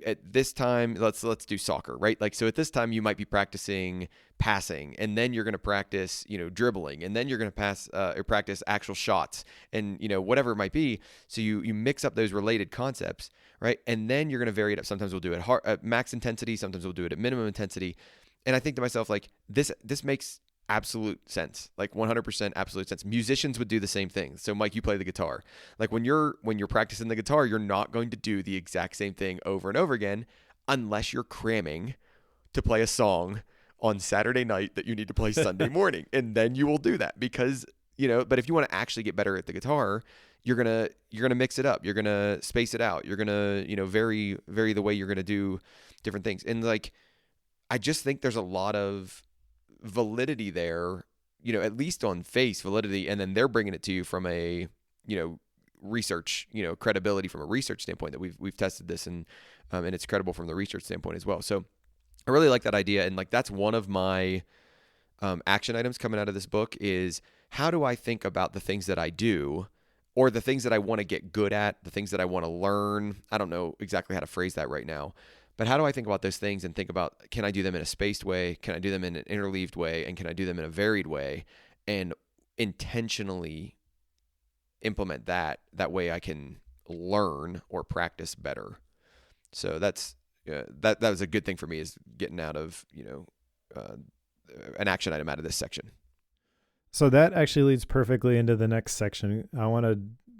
at this time, let's do soccer, right? So at this time you might be practicing passing, and then you're going to practice, dribbling, and then you're going to practice actual shots, and whatever it might be. So you mix up those related concepts, right? And then you're going to vary it up. Sometimes we'll do it at max intensity, sometimes we'll do it at minimum intensity. And I think to myself, this makes absolute sense, 100% absolute sense. Musicians would do the same thing. So Mike, you play the guitar. When you're practicing the guitar, you're not going to do the exact same thing over and over again unless you're cramming to play a song on Saturday night that you need to play Sunday morning. And then you will do that because, but if you want to actually get better at the guitar, you're going to mix it up. You're going to space it out. You're going to, vary the way you're going to do different things. And I just think there's a lot of validity there, at least on face validity. And then they're bringing it to you from a, research, credibility from a research standpoint that we've tested this and it's credible from the research standpoint as well. So I really like that idea. And that's one of my action items coming out of this book is how do I think about the things that I do or the things that I want to get good at, the things that I want to learn. I don't know exactly how to phrase that right now. But how do I think about those things and think about, can I do them in a spaced way? Can I do them in an interleaved way? And can I do them in a varied way? And intentionally implement that way I can learn or practice better. So that was a good thing for me, is getting out of, an action item out of this section. So that actually leads perfectly into the next section. I want to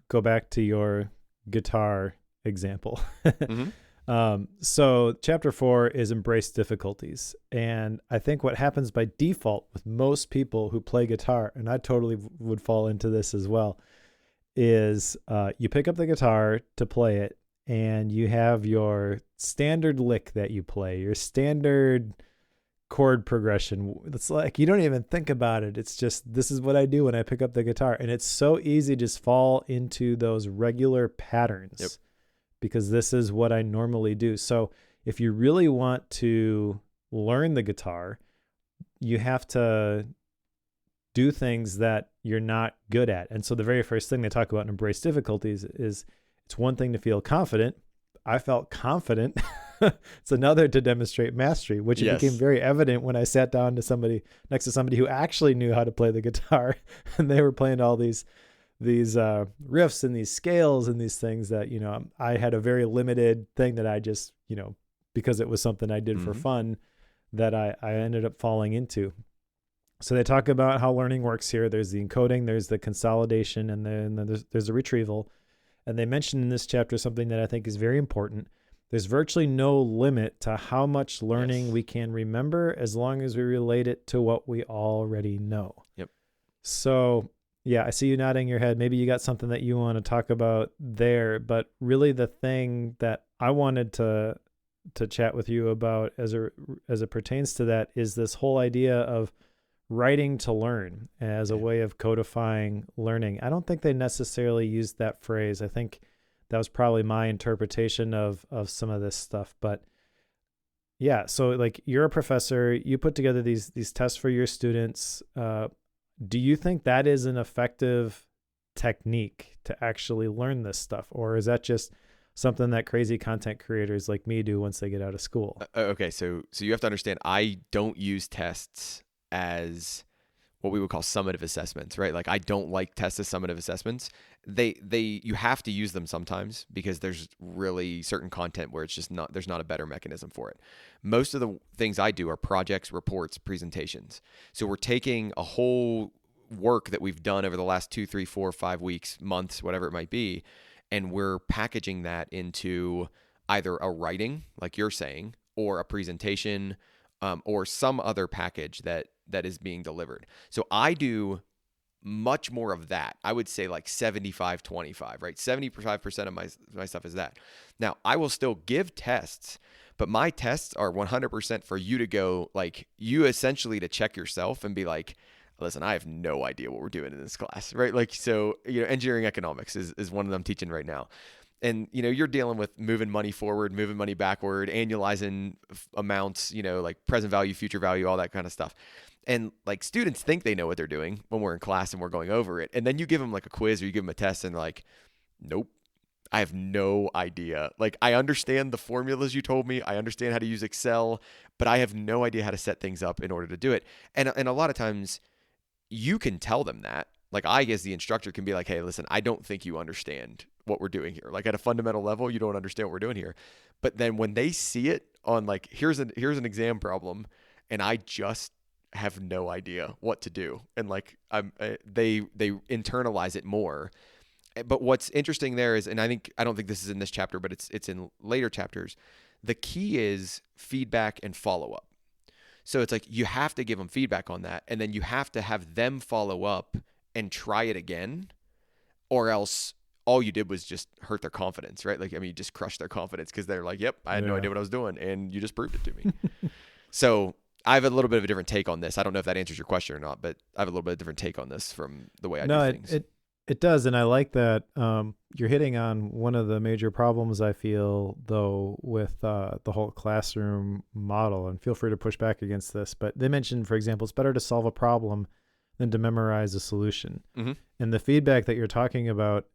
go back to your guitar example. Mm-hmm. So chapter 4 is embrace difficulties. And I think what happens by default with most people who play guitar, and I totally would fall into this as well, is you pick up the guitar to play it, and you have your standard lick that you play, your standard chord progression. It's like you don't even think about it. It's just, this is what I do when I pick up the guitar. And it's so easy to just fall into those regular patterns. Yep. Because this is what I normally do. So if you really want to learn the guitar, you have to do things that you're not good at. And so the very first thing they talk about in embrace difficulties is it's one thing to feel confident. I felt confident. It's another to demonstrate mastery, which Yes. became very evident when I sat down next to somebody who actually knew how to play the guitar, and they were playing all these riffs and these scales and these things that, I had a very limited thing that I just, because it was something I did for fun, that I ended up falling into. So they talk about how learning works here. There's the encoding, there's the consolidation, and then there's the retrieval. And they mention in this chapter something that I think is very important. There's virtually no limit to how much learning we can remember as long as we relate it to what we already know. Yep. So yeah, I see you nodding your head. Maybe you got something that you want to talk about there, but really the thing that I wanted to chat with you about as it pertains to that is this whole idea of writing to learn as a way of codifying learning. I don't think they necessarily used that phrase. I think that was probably my interpretation of some of this stuff, but yeah, so like you're a professor, you put together these tests for your students. Do you think that is an effective technique to actually learn this stuff? Or is that just something that crazy content creators like me do once they get out of school? Okay, so you have to understand, I don't use tests as what we would call summative assessments, right? Like I don't like tests as summative assessments. You have to use them sometimes because there's really certain content where it's just there's not a better mechanism for it. Most of the things I do are projects, reports, presentations. So we're taking a whole work that we've done over the last 2, 3, 4, 5 weeks, months, whatever it might be, and we're packaging that into either a writing, like you're saying, or a presentation, or some other package that is being delivered. So I do much more of that. I would say like 75-25, right? 75% of my stuff is that. Now, I will still give tests, but my tests are 100% for you to go, like you essentially to check yourself and be like, listen, I have no idea what we're doing in this class, right? Like, so, engineering economics is one of them I'm teaching right now. And, you're dealing with moving money forward, moving money backward, annualizing amounts, like present value, future value, all that kind of stuff. And like students think they know what they're doing when we're in class and we're going over it. And then you give them like a quiz or you give them a test and they're like, nope, I have no idea. Like I understand the formulas you told me. I understand how to use Excel, but I have no idea how to set things up in order to do it. And a lot of times you can tell them that. Like I, as the instructor, can be like, hey, listen, I don't think you understand what we're doing here. Like at a fundamental level, you don't understand what we're doing here. But then when they see it on like, here's an exam problem, and I just have no idea what to do, and like they internalize it more. But what's interesting there is, and I don't think this is in this chapter, but it's in later chapters. The key is feedback and follow up. So it's like you have to give them feedback on that, and then you have to have them follow up and try it again, or else all you did was just hurt their confidence, right? Like, I mean, you just crushed their confidence because they're like, yep, I had no idea what I was doing, and you just proved it to me. So I have a little bit of a different take on this. I don't know if that answers your question or not, but I have a little bit of a different take on this from the way I do things. It does, and I like that you're hitting on one of the major problems I feel, though, with the whole classroom model, and feel free to push back against this, but they mentioned, for example, it's better to solve a problem than to memorize a solution. Mm-hmm. And the feedback that you're talking about,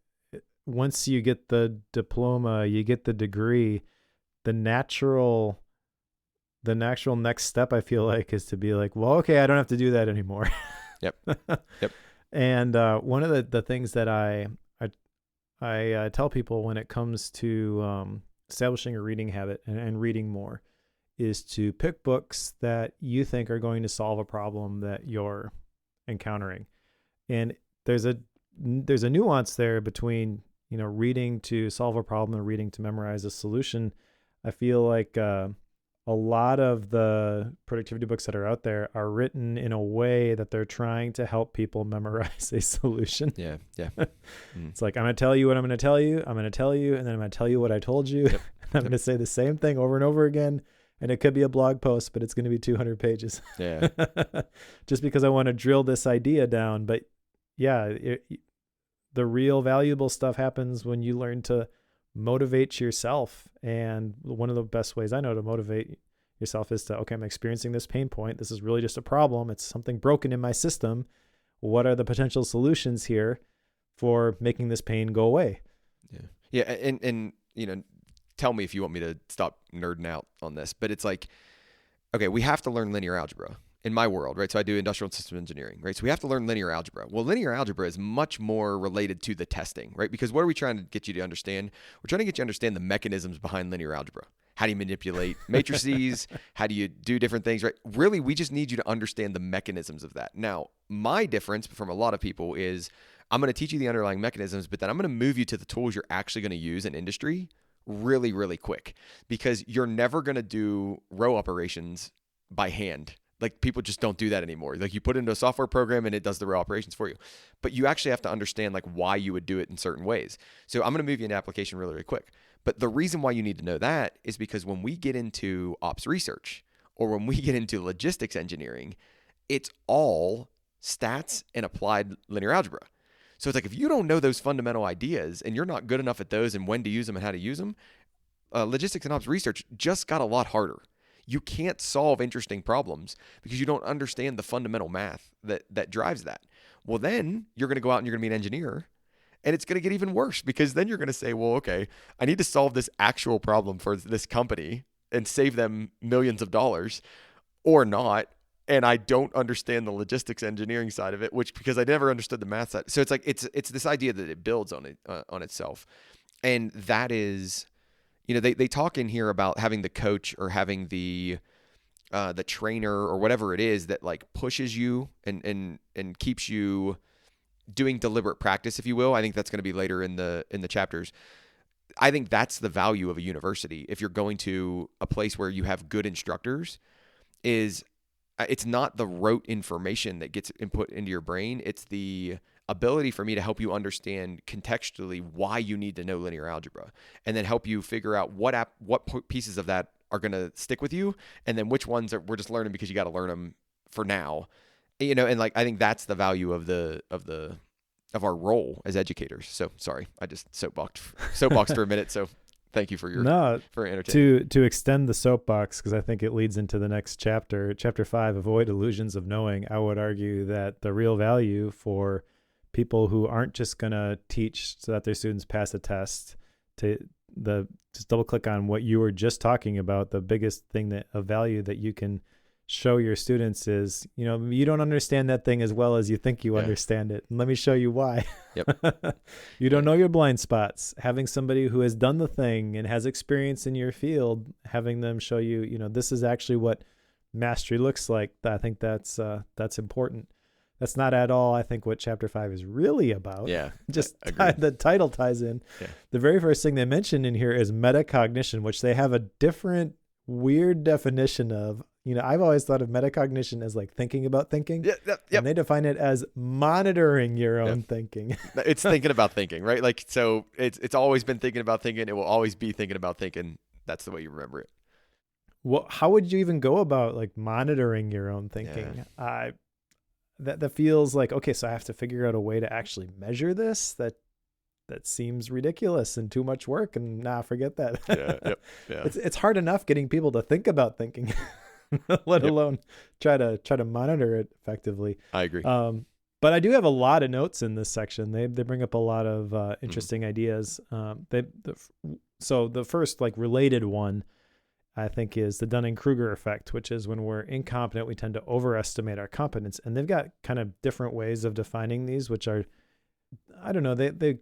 once you get the diploma, you get the degree, the natural next step, I feel like, is to be like, well, okay, I don't have to do that anymore. Yep. And one of the things that I tell people when it comes to establishing a reading habit and reading more is to pick books that you think are going to solve a problem that you're encountering. And there's a there's a nuance there between, reading to solve a problem and reading to memorize a solution. I feel like a lot of the productivity books that are out there are written in a way that they're trying to help people memorize a solution. Yeah. It's like, I'm going to tell you what I'm going to tell you. I'm going to tell you, and then I'm going to tell you what I told you. Yep. I'm going to say the same thing over and over again. And it could be a blog post, but it's going to be 200 pages. Yeah. Just because I want to drill this idea down. But yeah, the real valuable stuff happens when you learn to motivate yourself. And one of the best ways I know to motivate yourself is to, okay, I'm experiencing this pain point. This is really just a problem. It's something broken in my system. What are the potential solutions here for making this pain go away? Yeah. And tell me if you want me to stop nerding out on this, but it's like, okay, we have to learn linear algebra in my world, right? So I do industrial system engineering, right? So we have to learn linear algebra. Well, linear algebra is much more related to the testing, right? Because what are we trying to get you to understand? We're trying to get you to understand the mechanisms behind linear algebra. How do you manipulate matrices? How do you do different things, right? Really, we just need you to understand the mechanisms of that. Now, my difference from a lot of people is I'm going to teach you the underlying mechanisms, but then I'm going to move you to the tools you're actually going to use in industry really, really quick, because you're never going to do row operations by hand. Like, people just don't do that anymore. Like, you put it into a software program and it does the row operations for you, but you actually have to understand like why you would do it in certain ways. So I'm going to move you into application really, really quick. But the reason why you need to know that is because when we get into ops research or when we get into logistics engineering, it's all stats and applied linear algebra. So it's like, if you don't know those fundamental ideas and you're not good enough at those and when to use them and how to use them, logistics and ops research just got a lot harder. You can't solve interesting problems because you don't understand the fundamental math that drives that. Well, then you're going to go out and you're going to be an engineer, and it's going to get even worse, because then you're going to say, well, okay, I need to solve this actual problem for this company and save them millions of dollars, or not. And I don't understand the logistics engineering side of it, because I never understood the math side. So it's like, it's this idea that it builds on it, on itself. And that is, they talk in here about having the coach or having the trainer or whatever it is that like pushes you and keeps you doing deliberate practice, if you will. I think that's going to be later in the chapters. I think that's the value of a university. If you're going to a place where you have good instructors, is it's not the rote information that gets input into your brain. It's the ability for me to help you understand contextually why you need to know linear algebra, and then help you figure out what pieces of that are going to stick with you, and then which ones we're just learning because you got to learn them for now, and like, I think that's the value of our role as educators. So sorry, I just soapboxed for a minute. So thank you for entertaining. To extend the soapbox, because I think it leads into the next chapter, chapter 5, avoid illusions of knowing. I would argue that the real value for people who aren't just going to teach so that their students pass a test, just double click on what you were just talking about. The biggest thing of value that you can show your students is, you don't understand that thing as well as you think you understand it. And let me show you why. Yep. You don't know your blind spots. Having somebody who has done the thing and has experience in your field, having them show you, this is actually what mastery looks like. I think that's important. That's not at all, I think, what chapter 5 is really about. Yeah. Just the title ties in. Yeah. The very first thing they mention in here is metacognition, which they have a different weird definition of. I've always thought of metacognition as like thinking about thinking. Yep. And they define it as monitoring your own thinking. It's thinking about thinking, right? Like, so it's always been thinking about thinking. It will always be thinking about thinking. That's the way you remember it. Well, how would you even go about like monitoring your own thinking? Yeah. That feels like, okay, so I have to figure out a way to actually measure this. That seems ridiculous and too much work. And forget that. Yeah. It's hard enough getting people to think about thinking. Let alone try to monitor it effectively. I agree. But I do have a lot of notes in this section. They bring up a lot of interesting ideas. So the first like related one, I think, is the Dunning-Kruger effect, which is when we're incompetent, we tend to overestimate our competence. And they've got kind of different ways of defining these, which are, I don't know, they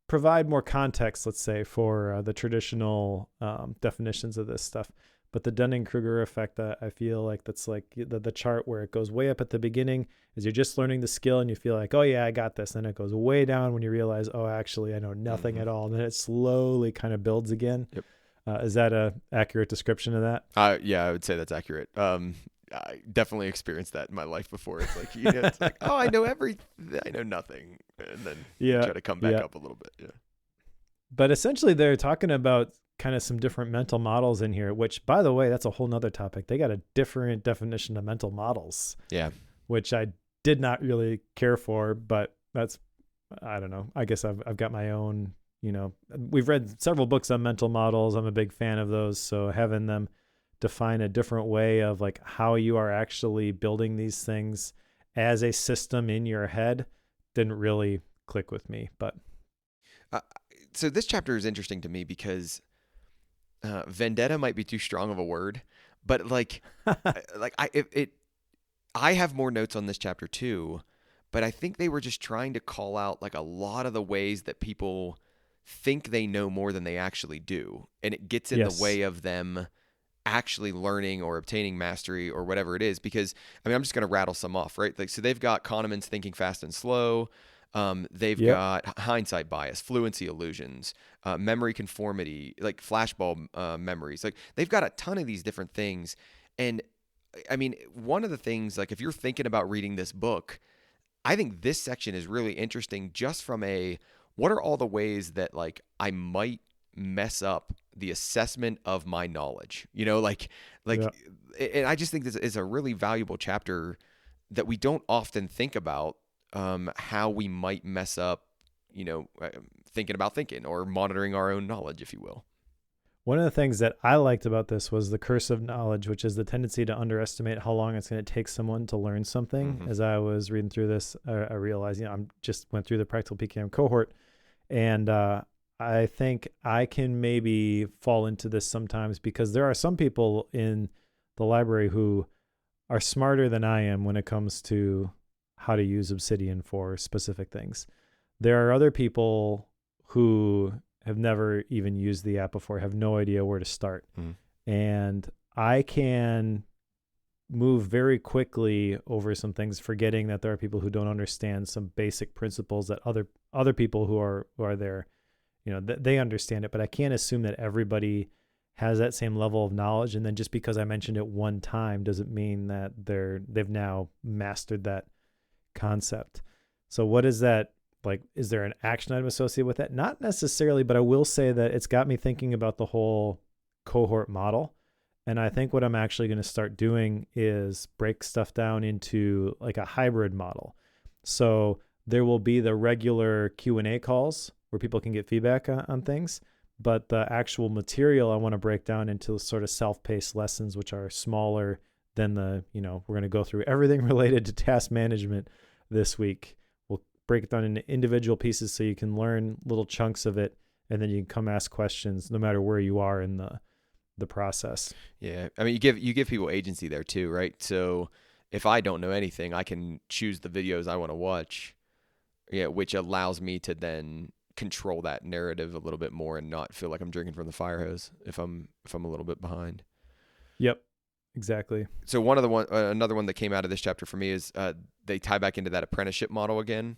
provide more context, let's say, for the traditional definitions of this stuff. But the Dunning-Kruger effect, I feel like that's like the chart where it goes way up at the beginning as you're just learning the skill and you feel like, oh yeah, I got this. And it goes way down when you realize, oh, actually, I know nothing at all. And then it slowly kind of builds again. Yep. Is that a accurate description of that? Yeah, I would say that's accurate. I definitely experienced that in my life before. It's like, it's like, oh, I know I know nothing. And then you try to come back up a little bit. Yeah. But essentially they're talking about kind of some different mental models in here, which, by the way, that's a whole nother topic. They got a different definition of mental models. Yeah. Which I did not really care for, but I don't know. I guess I've got my own, we've read several books on mental models. I'm a big fan of those. So having them define a different way of like how you are actually building these things as a system in your head didn't really click with me. But so this chapter is interesting to me because vendetta might be too strong of a word, but I have more notes on this chapter too, but I think they were just trying to call out like a lot of the ways that people think they know more than they actually do. And it gets in the way of them actually learning or obtaining mastery or whatever it is. Because I'm just going to rattle some off, right? Like, so they've got Kahneman's thinking fast and slow. They've got hindsight bias, fluency illusions, memory conformity, like flashbulb memories. Like they've got a ton of these different things. And one of the things, like if you're thinking about reading this book, I think this section is really interesting just from what are all the ways that like I might mess up the assessment of my knowledge, and I just think this is a really valuable chapter that we don't often think about. How we might mess up, thinking about thinking or monitoring our own knowledge, if you will. One of the things that I liked about this was the curse of knowledge, which is the tendency to underestimate how long it's going to take someone to learn something. Mm-hmm. As I was reading through this, I realized, I just went through the practical PKM cohort, and I think I can maybe fall into this sometimes because there are some people in the library who are smarter than I am when it comes to how to use Obsidian for specific things. There are other people who have never even used the app before, have no idea where to start. And I can move very quickly over some things, forgetting that there are people who don't understand some basic principles that other people who are there, they understand it, but I can't assume that everybody has that same level of knowledge. And then just because I mentioned it one time doesn't mean that they've now mastered that concept. So what is that like? Is there an action item associated with that? Not necessarily, but I will say that it's got me thinking about the whole cohort model. And I think what I'm actually going to start doing is break stuff down into like a hybrid model. So there will be the regular Q&A calls where people can get feedback on things, but the actual material I want to break down into sort of self-paced lessons, which are smaller than we're going to go through everything related to task management this week. We'll break it down into individual pieces so you can learn little chunks of it, and then you can come ask questions no matter where you are in the process. Yeah. You give people agency there too, right? So if I don't know anything, I can choose the videos I want to watch, which allows me to then control that narrative a little bit more and not feel like I'm drinking from the fire hose if I'm a little bit behind. Yep. Exactly. So another one that came out of this chapter for me is they tie back into that apprenticeship model again.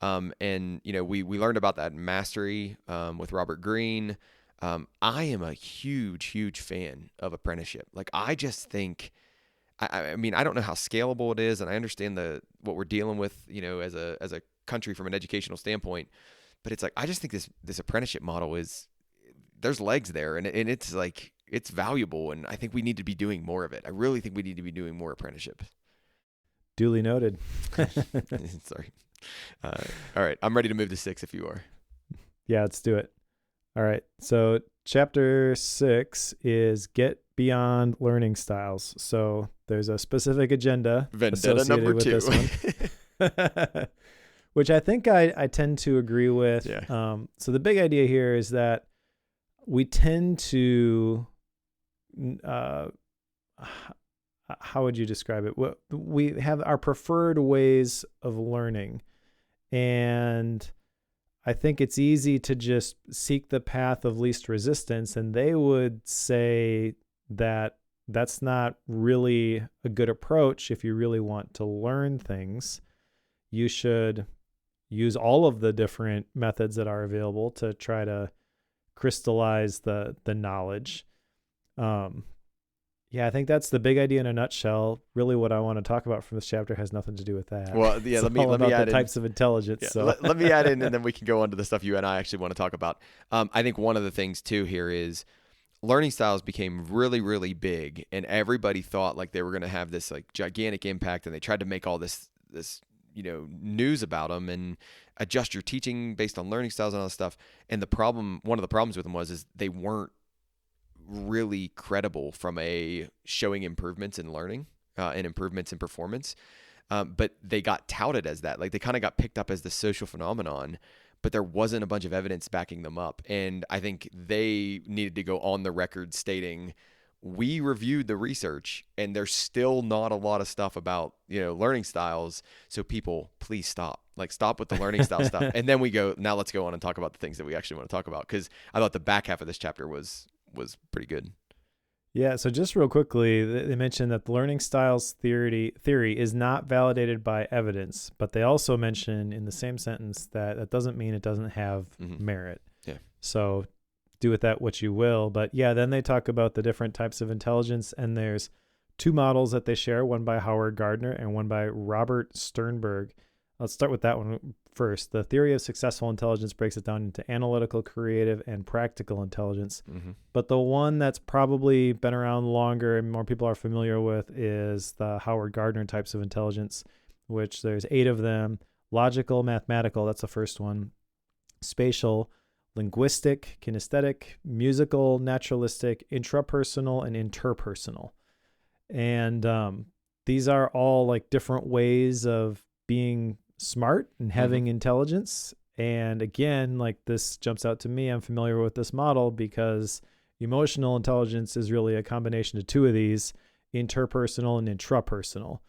And we learned about that mastery with Robert Greene. I am a huge fan of apprenticeship. Like I just think, I don't know how scalable it is, and I understand what we're dealing with, as a country from an educational standpoint. But it's like I just think this apprenticeship model there's legs there, and it's like. It's valuable, and I think we need to be doing more of it. I really think we need to be doing more apprenticeship. Duly noted. Sorry. All right. I'm ready to move to 6 if you are. Yeah, let's do it. All right. So chapter 6 is get beyond learning styles. So there's a specific agenda Vendetta number 2. This one, which I think I tend to agree with. Yeah. So the big idea here is that we tend to how would you describe it? We have our preferred ways of learning, and I think it's easy to just seek the path of least resistance. And they would say that's not really a good approach. If you really want to learn things, you should use all of the different methods that are available to try to crystallize the knowledge. Yeah, I think that's the big idea in a nutshell. Really, what I want to talk about from this chapter has nothing to do with that. Well, yeah, let me add the in types of intelligence. Yeah, So let me add in, and then we can go on to the stuff you and I actually want to talk about. I think one of the things too here is learning styles became really, really big, and everybody thought like they were going to have this like gigantic impact, and they tried to make all this news about them and adjust your teaching based on learning styles and all this stuff. And one of the problems with them is they weren't really credible from a showing improvements in learning and improvements in performance. But they got touted as that. Like they kind of got picked up as the social phenomenon, but there wasn't a bunch of evidence backing them up. And I think they needed to go on the record stating, we reviewed the research and there's still not a lot of stuff about, learning styles. So people, please stop. Like stop with the learning style stuff. And then now let's go on and talk about the things that we actually want to talk about. Cause I thought the back half of this chapter was pretty good. Yeah, so just real quickly, they mentioned that the learning styles theory is not validated by evidence, but they also mention in the same sentence that doesn't mean it doesn't have merit. Yeah. So do with that what you will. But yeah, then they talk about the different types of intelligence, and there's two models that they share, one by Howard Gardner and one by Robert Sternberg. Let's start with that one first. The theory of successful intelligence breaks it down into analytical, creative, and practical intelligence. Mm-hmm. But the one that's probably been around longer and more people are familiar with is the Howard Gardner types of intelligence, which there's 8 of them. Logical, mathematical, that's the first one. Spatial, linguistic, kinesthetic, musical, naturalistic, intrapersonal, and interpersonal. And these are all like different ways of being smart and having intelligence. And again, like this jumps out to me. I'm familiar with this model because emotional intelligence is really a combination of 2 of these, interpersonal and intrapersonal.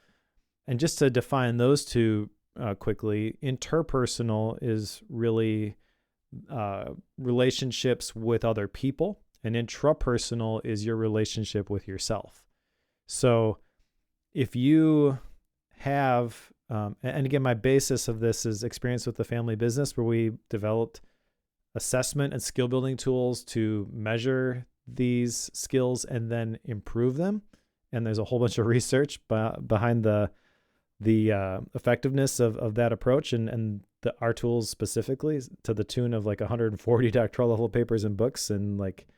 And just to define those two quickly, interpersonal is really relationships with other people, and intrapersonal is your relationship with yourself. So if you have and again, my basis of this is experience with the family business, where we developed assessment and skill building tools to measure these skills and then improve them. And there's a whole bunch of research behind the effectiveness of that approach and our tools specifically, to the tune of like 140 doctoral level papers and books, and like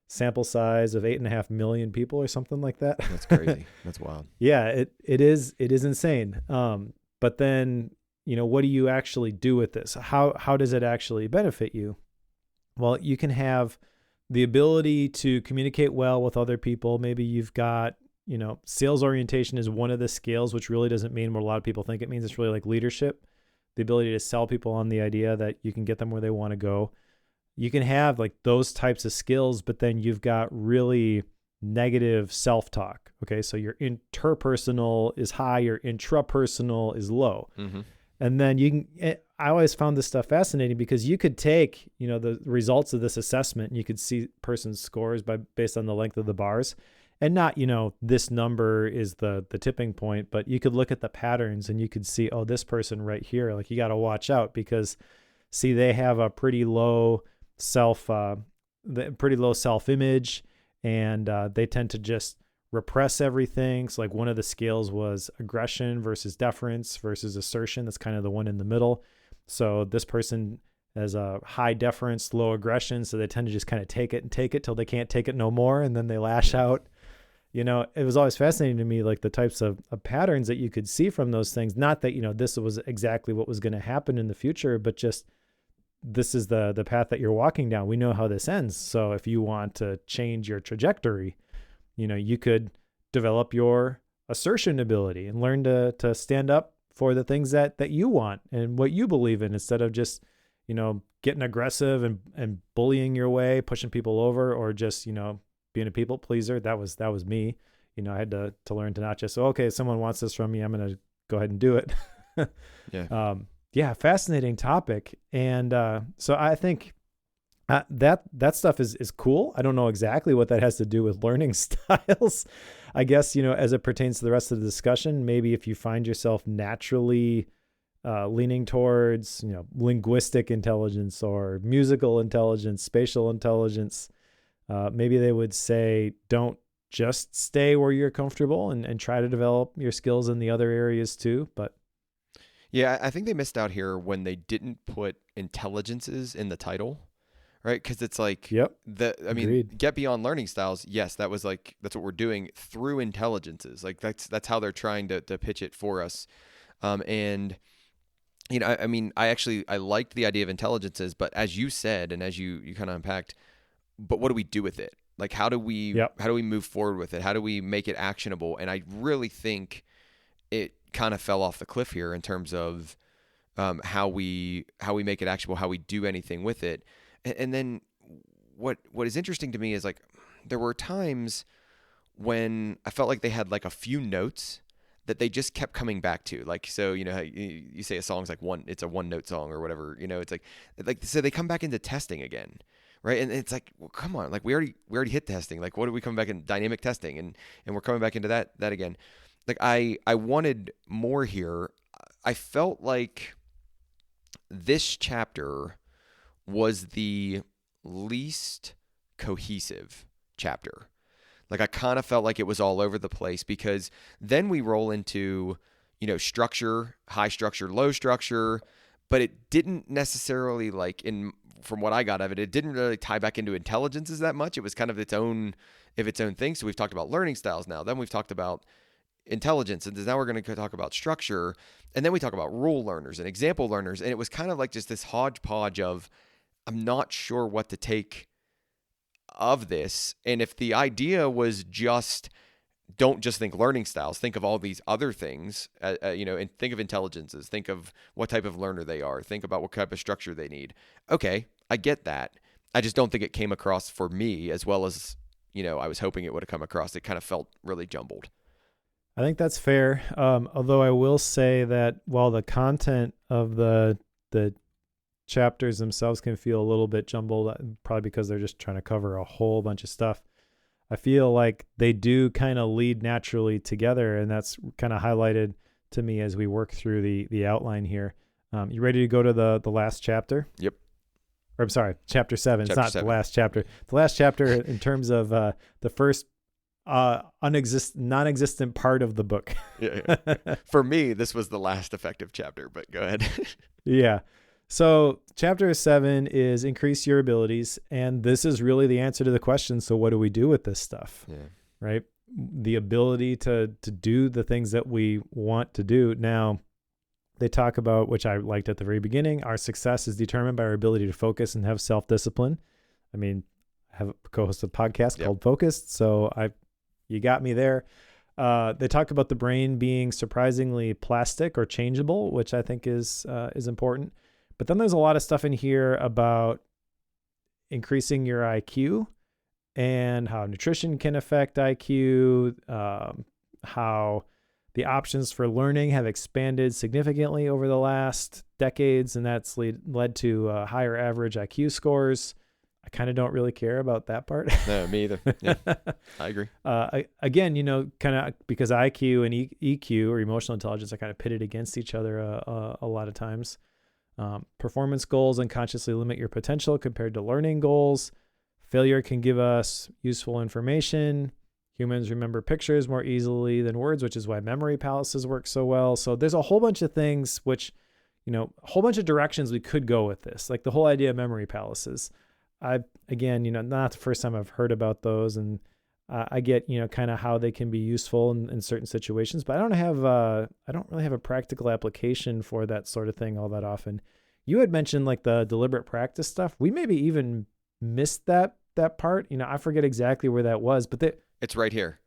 sample size of 8.5 million people or something like that. That's crazy. That's wild. Yeah, it is insane. But then, what do you actually do with this? How does it actually benefit you? Well, you can have the ability to communicate well with other people. Maybe you've got, sales orientation is one of the skills, which really doesn't mean what a lot of people think it means. It's really like leadership, the ability to sell people on the idea that you can get them where they want to go. You can have like those types of skills, but then you've got really negative self-talk. Okay, so your interpersonal is high, your intrapersonal is low. Mm-hmm. And then I always found this stuff fascinating because you could take, the results of this assessment and you could see person's scores based on the length of the bars, and not, this number is the tipping point, but you could look at the patterns and you could see, oh, this person right here, like you got to watch out because see, they have a pretty low self-image, and they tend to just repress everything. So like one of the scales was aggression versus deference versus assertion. That's kind of the one in the middle. So this person has a high deference, low aggression. So they tend to just kind of take it till they can't take it no more. And then they lash out. It was always fascinating to me, like the types of patterns that you could see from those things. Not that, this was exactly what was going to happen in the future, but just this is the path that you're walking down. We know how this ends. So if you want to change your trajectory, you could develop your assertion ability and learn to stand up for the things that you want and what you believe in, instead of just, getting aggressive and bullying your way, pushing people over, or just, being a people pleaser. That was me. I had to learn to not just, okay, if someone wants this from me, I'm going to go ahead and do it. Yeah. Yeah, fascinating topic. And so I think That stuff is cool. I don't know exactly what that has to do with learning styles. I guess, as it pertains to the rest of the discussion, maybe if you find yourself naturally leaning towards, linguistic intelligence or musical intelligence, spatial intelligence, maybe they would say, don't just stay where you're comfortable and try to develop your skills in the other areas too. But yeah, I think they missed out here when they didn't put intelligences in the title. Right, because it's like yep, agreed. Get beyond learning styles. Yes, that's what we're doing through intelligences. Like that's how they're trying to pitch it for us. And I liked the idea of intelligences, but as you said, and as you kind of unpacked, but what do we do with it? Like how do we move forward with it? How do we make it actionable? And I really think it kind of fell off the cliff here in terms of how we make it actionable, how we do anything with it. And then what is interesting to me is like there were times when I felt like they had like a few notes that they just kept coming back to. Like, so, how you say a song's like it's a one note song or whatever, it's like, so they come back into testing again. Right. And it's like, well, come on, like we already hit testing. Like, what are we coming back in dynamic testing? And we're coming back into that again. Like I wanted more here. I felt like this chapter was the least cohesive chapter. Like I kind of felt like it was all over the place because then we roll into, structure, high structure, low structure, but it didn't necessarily from what I got of it, it didn't really tie back into intelligences that much. It was kind of its own thing. So we've talked about learning styles now. Then we've talked about intelligence, and now we're going to talk about structure, and then we talk about rule learners and example learners, and it was kind of like just this hodgepodge of I'm not sure what to take of this. And if the idea was just don't just think learning styles, think of all these other things, and think of intelligences, think of what type of learner they are, think about what type of structure they need. Okay, I get that. I just don't think it came across for me as well as, I was hoping it would have come across. It kind of felt really jumbled. I think that's fair. Although I will say that while the content of the chapters themselves can feel a little bit jumbled, probably because they're just trying to cover a whole bunch of stuff, I feel like they do kind of lead naturally together, and that's kind of highlighted to me as we work through the outline here. You ready to go to the last chapter? Yep. Or I'm sorry, chapter 7. It's not 7. The last chapter. The last chapter in terms of the first non-existent part of the book. Yeah. For me, this was the last effective chapter, but go ahead. Yeah. So chapter 7 is increase your abilities. And this is really the answer to the question. So what do we do with this stuff? Yeah. Right. The ability to do the things that we want to do. Now they talk about, which I liked at the very beginning, our success is determined by our ability to focus and have self-discipline. I mean, I have a co-host of a podcast called Focused. So you got me there. They talk about the brain being surprisingly plastic or changeable, which I think is important. But then there's a lot of stuff in here about increasing your IQ and how nutrition can affect IQ, how the options for learning have expanded significantly over the last decades, and that's led to higher average IQ scores. I kind of don't really care about that part. No, me either. Yeah, I agree. Again, kind of because IQ and EQ or emotional intelligence are kind of pitted against each other a lot of times. Performance goals unconsciously limit your potential compared to learning goals. Failure can give us useful information. Humans remember pictures more easily than words, which is why memory palaces work so well. So there's a whole bunch of things which, a whole bunch of directions we could go with this, like the whole idea of memory palaces. Again, not the first time I've heard about those, and I get, kind of how they can be useful in certain situations, but I don't really have a practical application for that sort of thing all that often. You had mentioned like the deliberate practice stuff. We maybe even missed that part. I forget exactly where that was, but it's right here.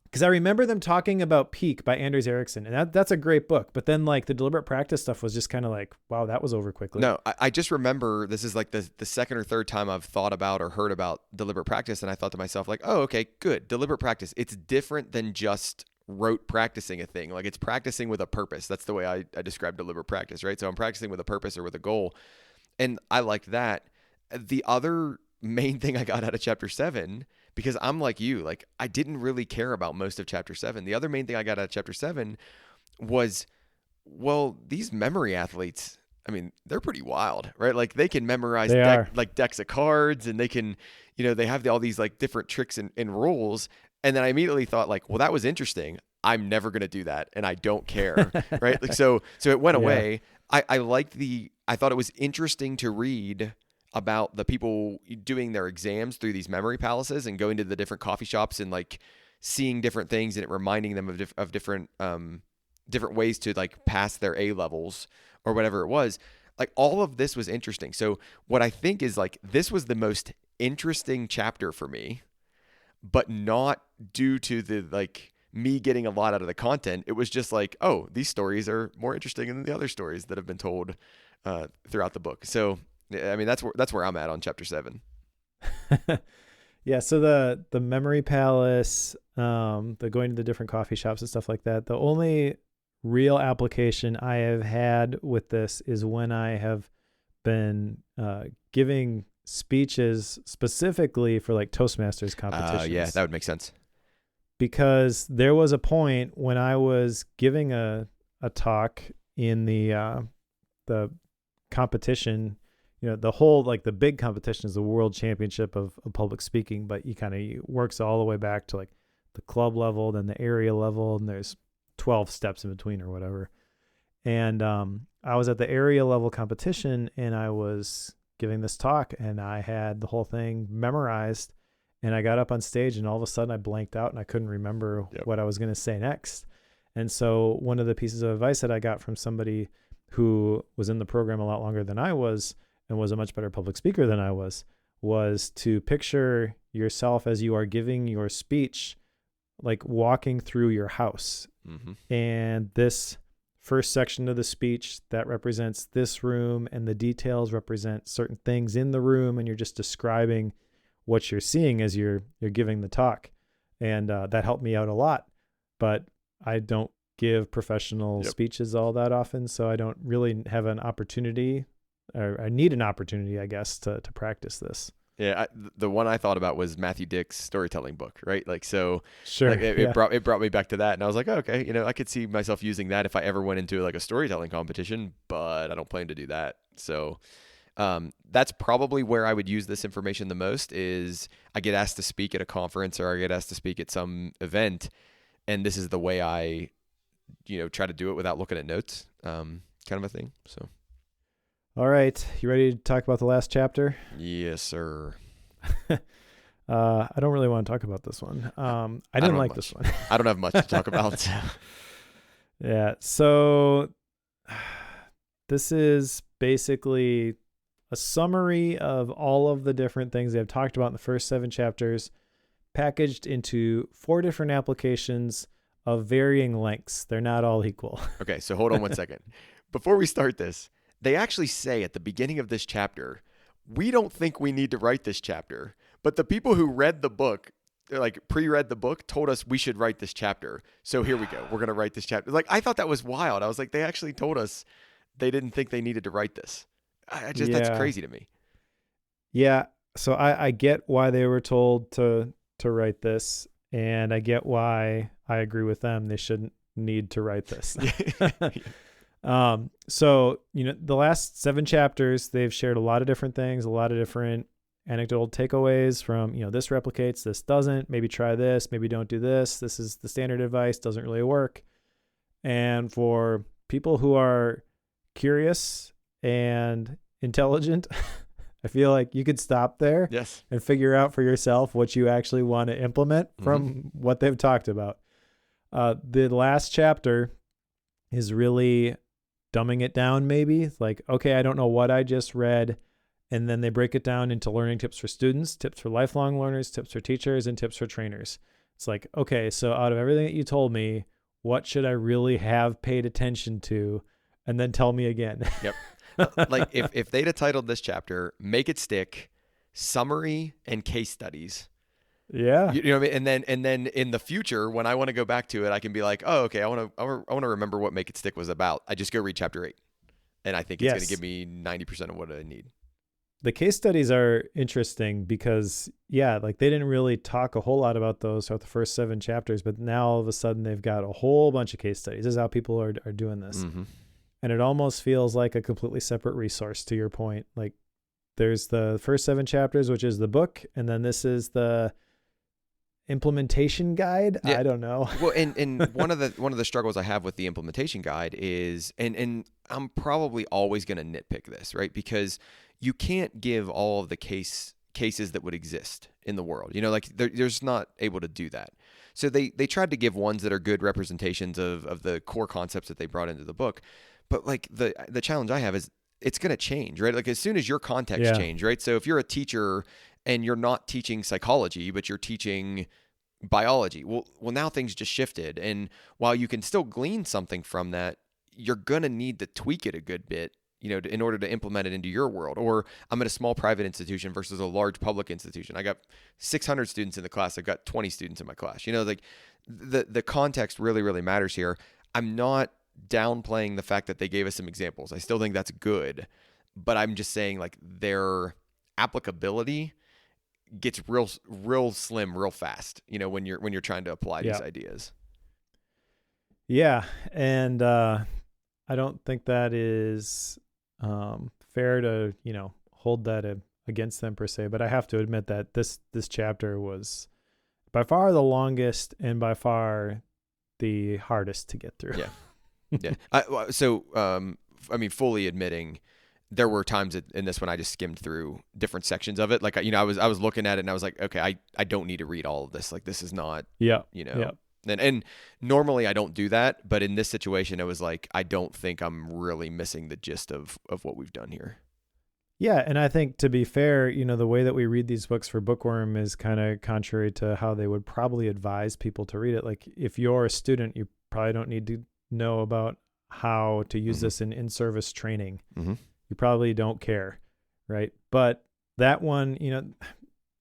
Because I remember them talking about Peak by Anders Ericsson, and that's a great book. But then like the deliberate practice stuff was just kind of like, wow, that was over quickly. No, I just remember this is like the second or third time I've thought about or heard about deliberate practice. And I thought to myself like, oh, okay, good. Deliberate practice. It's different than just rote practicing a thing. Like it's practicing with a purpose. That's the way I describe deliberate practice, right? So I'm practicing with a purpose or with a goal. And I liked that. the other main thing I got out of chapter 7, because I'm like you, like I didn't really care about most of chapter 7. The other main thing I got out of chapter 7 was, well, these memory athletes, I mean, they're pretty wild, right? Like they can memorize decks of cards, and they can, they have all these like different tricks and rules. And then I immediately thought like, well, that was interesting. I'm never going to do that. And I don't care. Right. Like, so it went away. I thought it was interesting to read about the people doing their exams through these memory palaces and going to the different coffee shops and like seeing different things, and it reminding them of different ways to like pass their A levels or whatever it was. Like all of this was interesting. So what I think is like, this was the most interesting chapter for me, but not due to the like me getting a lot out of the content. It was just like, oh, these stories are more interesting than the other stories that have been told throughout the book. So, I mean, that's where I'm at on chapter 7. Yeah. So the memory palace, the going to the different coffee shops and stuff like that. The only real application I have had with this is when I have been giving speeches specifically for like Toastmasters competitions. Yeah, that would make sense. Because there was a point when I was giving a talk in the competition, the whole, like the big competition is the World Championship of Public Speaking, but you kind of works all the way back to like the club level, then the area level, and there's 12 steps in between or whatever. And I was at the area level competition, and I was giving this talk, and I had the whole thing memorized, and I got up on stage, and all of a sudden I blanked out and I couldn't remember what I was going to say next. And so one of the pieces of advice that I got from somebody who was in the program a lot longer than I was and was a much better public speaker than I was to picture yourself as you are giving your speech, like walking through your house. Mm-hmm. And this first section of the speech that represents this room, and the details represent certain things in the room, and you're just describing what you're seeing as you're giving the talk. And that helped me out a lot. But I don't give professional speeches all that often, so I don't really have an opportunity, or I need an opportunity, I guess, to practice this. Yeah, the one I thought about was Matthew Dick's storytelling book, right? Like, so sure, like it brought me back to that, and I was like, oh, okay, I could see myself using that if I ever went into like a storytelling competition, but I don't plan to do that. So that's probably where I would use this information the most. Is I get asked to speak at a conference, or I get asked to speak at some event, and this is the way I, try to do it without looking at notes, kind of a thing. So. All right. You ready to talk about the last chapter? Yes, sir. I don't really want to talk about this one. I didn't like this one. I don't have much to talk about. Yeah. So this is basically a summary of all of the different things they've talked about in the first 7 chapters, packaged into 4 different applications of varying lengths. They're not all equal. Okay. So hold on one second. Before we start this, they actually say at the beginning of this chapter, we don't think we need to write this chapter, but the people who read the book, like pre-read the book, told us we should write this chapter. So here we go. We're going to write this chapter. Like, I thought that was wild. I was like, they actually told us they didn't think they needed to write this. That's crazy to me. Yeah. So I get why they were told to write this, and I get why I agree with them. They shouldn't need to write this. So, the last 7 chapters, they've shared a lot of different things, a lot of different anecdotal takeaways from, this replicates, this doesn't, maybe try this, maybe don't do this. This is the standard advice, doesn't really work. And for people who are curious and intelligent, I feel like you could stop there and figure out for yourself what you actually want to implement from what they've talked about. The last chapter is really dumbing it down, maybe. It's like, okay, I don't know what I just read. And then they break it down into learning tips for students, tips for lifelong learners, tips for teachers, and tips for trainers. It's like, okay, so out of everything that you told me, what should I really have paid attention to? And then tell me again. Yep. Like if they'd have titled this chapter, Make It Stick, Summary and Case Studies. Yeah. You know what I mean? And then in the future, when I want to go back to it, I can be like, oh, okay, I want to remember what Make It Stick was about. I just go read chapter 8. And I think it's going to give me 90% of what I need. The case studies are interesting because, yeah, like they didn't really talk a whole lot about those throughout the first 7 chapters, but now all of a sudden they've got a whole bunch of case studies. This is how people are doing this. Mm-hmm. And it almost feels like a completely separate resource, to your point. Like there's the first 7 chapters, which is the book, and then this is the implementation guide. Yeah. I don't know. Well, and one of the struggles I have with the implementation guide is, and I'm probably always going to nitpick this, right? Because you can't give all of the cases that would exist in the world. Like they're just not able to do that. So they tried to give ones that are good representations of the core concepts that they brought into the book. But like the challenge I have is it's going to change, right? Like as soon as your context change, right? So if you're a teacher and you're not teaching psychology, but you're teaching biology, well now things just shifted. And while you can still glean something from that, you're going to need to tweak it a good bit, in order to implement it into your world. Or I'm at a small private institution versus a large public institution. I got 600 students in the class. I've got 20 students in my class. Like the context really, really matters here. I'm not downplaying the fact that they gave us some examples. I still think that's good, but I'm just saying like their applicability gets real slim real fast, when you're trying to apply these ideas. Yeah. And I don't think that is fair to, hold that against them per se, but I have to admit that this chapter was by far the longest and by far the hardest to get through. Yeah. Yeah. Fully admitting there were times in this when I just skimmed through different sections of it. Like, I was looking at it and I was like, okay, I don't need to read all of this. Like, this is not, and normally I don't do that, but in this situation, it was like, I don't think I'm really missing the gist of what we've done here. Yeah. And I think, to be fair, the way that we read these books for Bookworm is kind of contrary to how they would probably advise people to read it. Like if you're a student, you probably don't need to know about how to use this in-service training. Mm-hmm. You probably don't care, right? But that one,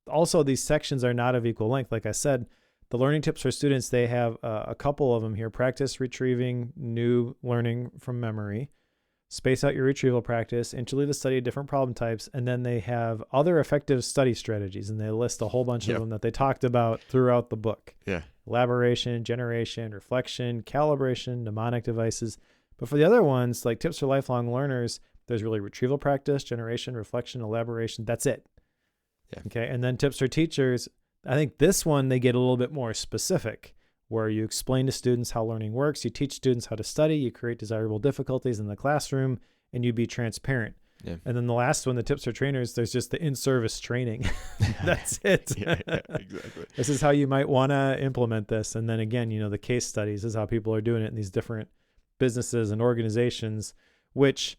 also these sections are not of equal length. Like I said, the learning tips for students, they have a couple of them here. Practice retrieving new learning from memory. Space out your retrieval practice. Interleave the study of different problem types. And then they have other effective study strategies. And they list a whole bunch of them that they talked about throughout the book. Yeah. Elaboration, generation, reflection, calibration, mnemonic devices. But for the other ones, like tips for lifelong learners, there's really retrieval practice, generation, reflection, elaboration. That's it. Yeah. Okay. And then tips for teachers. I think this one, they get a little bit more specific, where you explain to students how learning works. You teach students how to study. You create desirable difficulties in the classroom, and you be transparent. Yeah. And then the last one, the tips for trainers, there's just the in-service training. That's it. Yeah, exactly. This is how you might want to implement this. And then again, the case studies is how people are doing it in these different businesses and organizations, which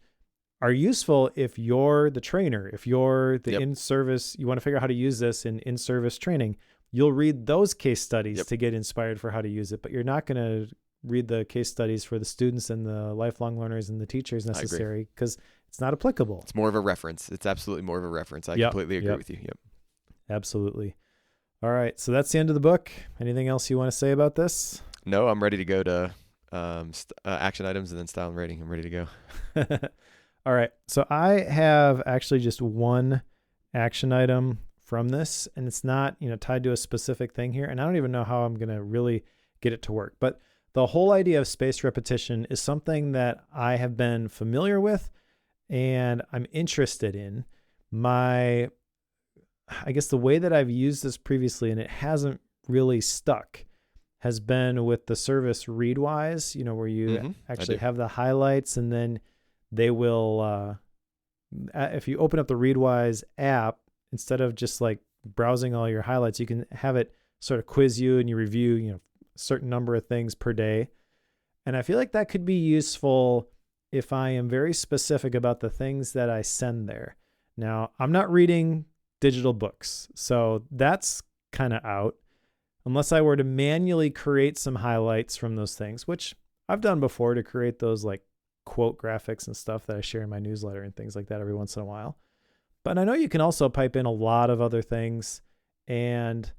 are useful if you're the trainer, if you're the in-service, you want to figure out how to use this in-service training. You'll read those case studies to get inspired for how to use it, but you're not going to read the case studies for the students and the lifelong learners and the teachers necessary, because it's not applicable. It's more of a reference. It's absolutely more of a reference. I completely agree with you. Yep. Absolutely. All right. So that's the end of the book. Anything else you want to say about this? No, I'm ready to go to action items and then style and rating. I'm ready to go. All right. So I have actually just one action item from this, and it's not, tied to a specific thing here. And I don't even know how I'm going to really get it to work. But the whole idea of spaced repetition is something that I have been familiar with and I'm interested in. I guess the way that I've used this previously, and it hasn't really stuck, has been with the service Readwise, where you actually have the highlights, and then they will, if you open up the Readwise app, instead of just like browsing all your highlights, you can have it sort of quiz you and you review, a certain number of things per day. And I feel like that could be useful if I am very specific about the things that I send there. Now, I'm not reading digital books, so that's kind of out. Unless I were to manually create some highlights from those things, which I've done before to create those like quote graphics and stuff that I share in my newsletter and things like that every once in a while. But I know you can also pipe in a lot of other things, and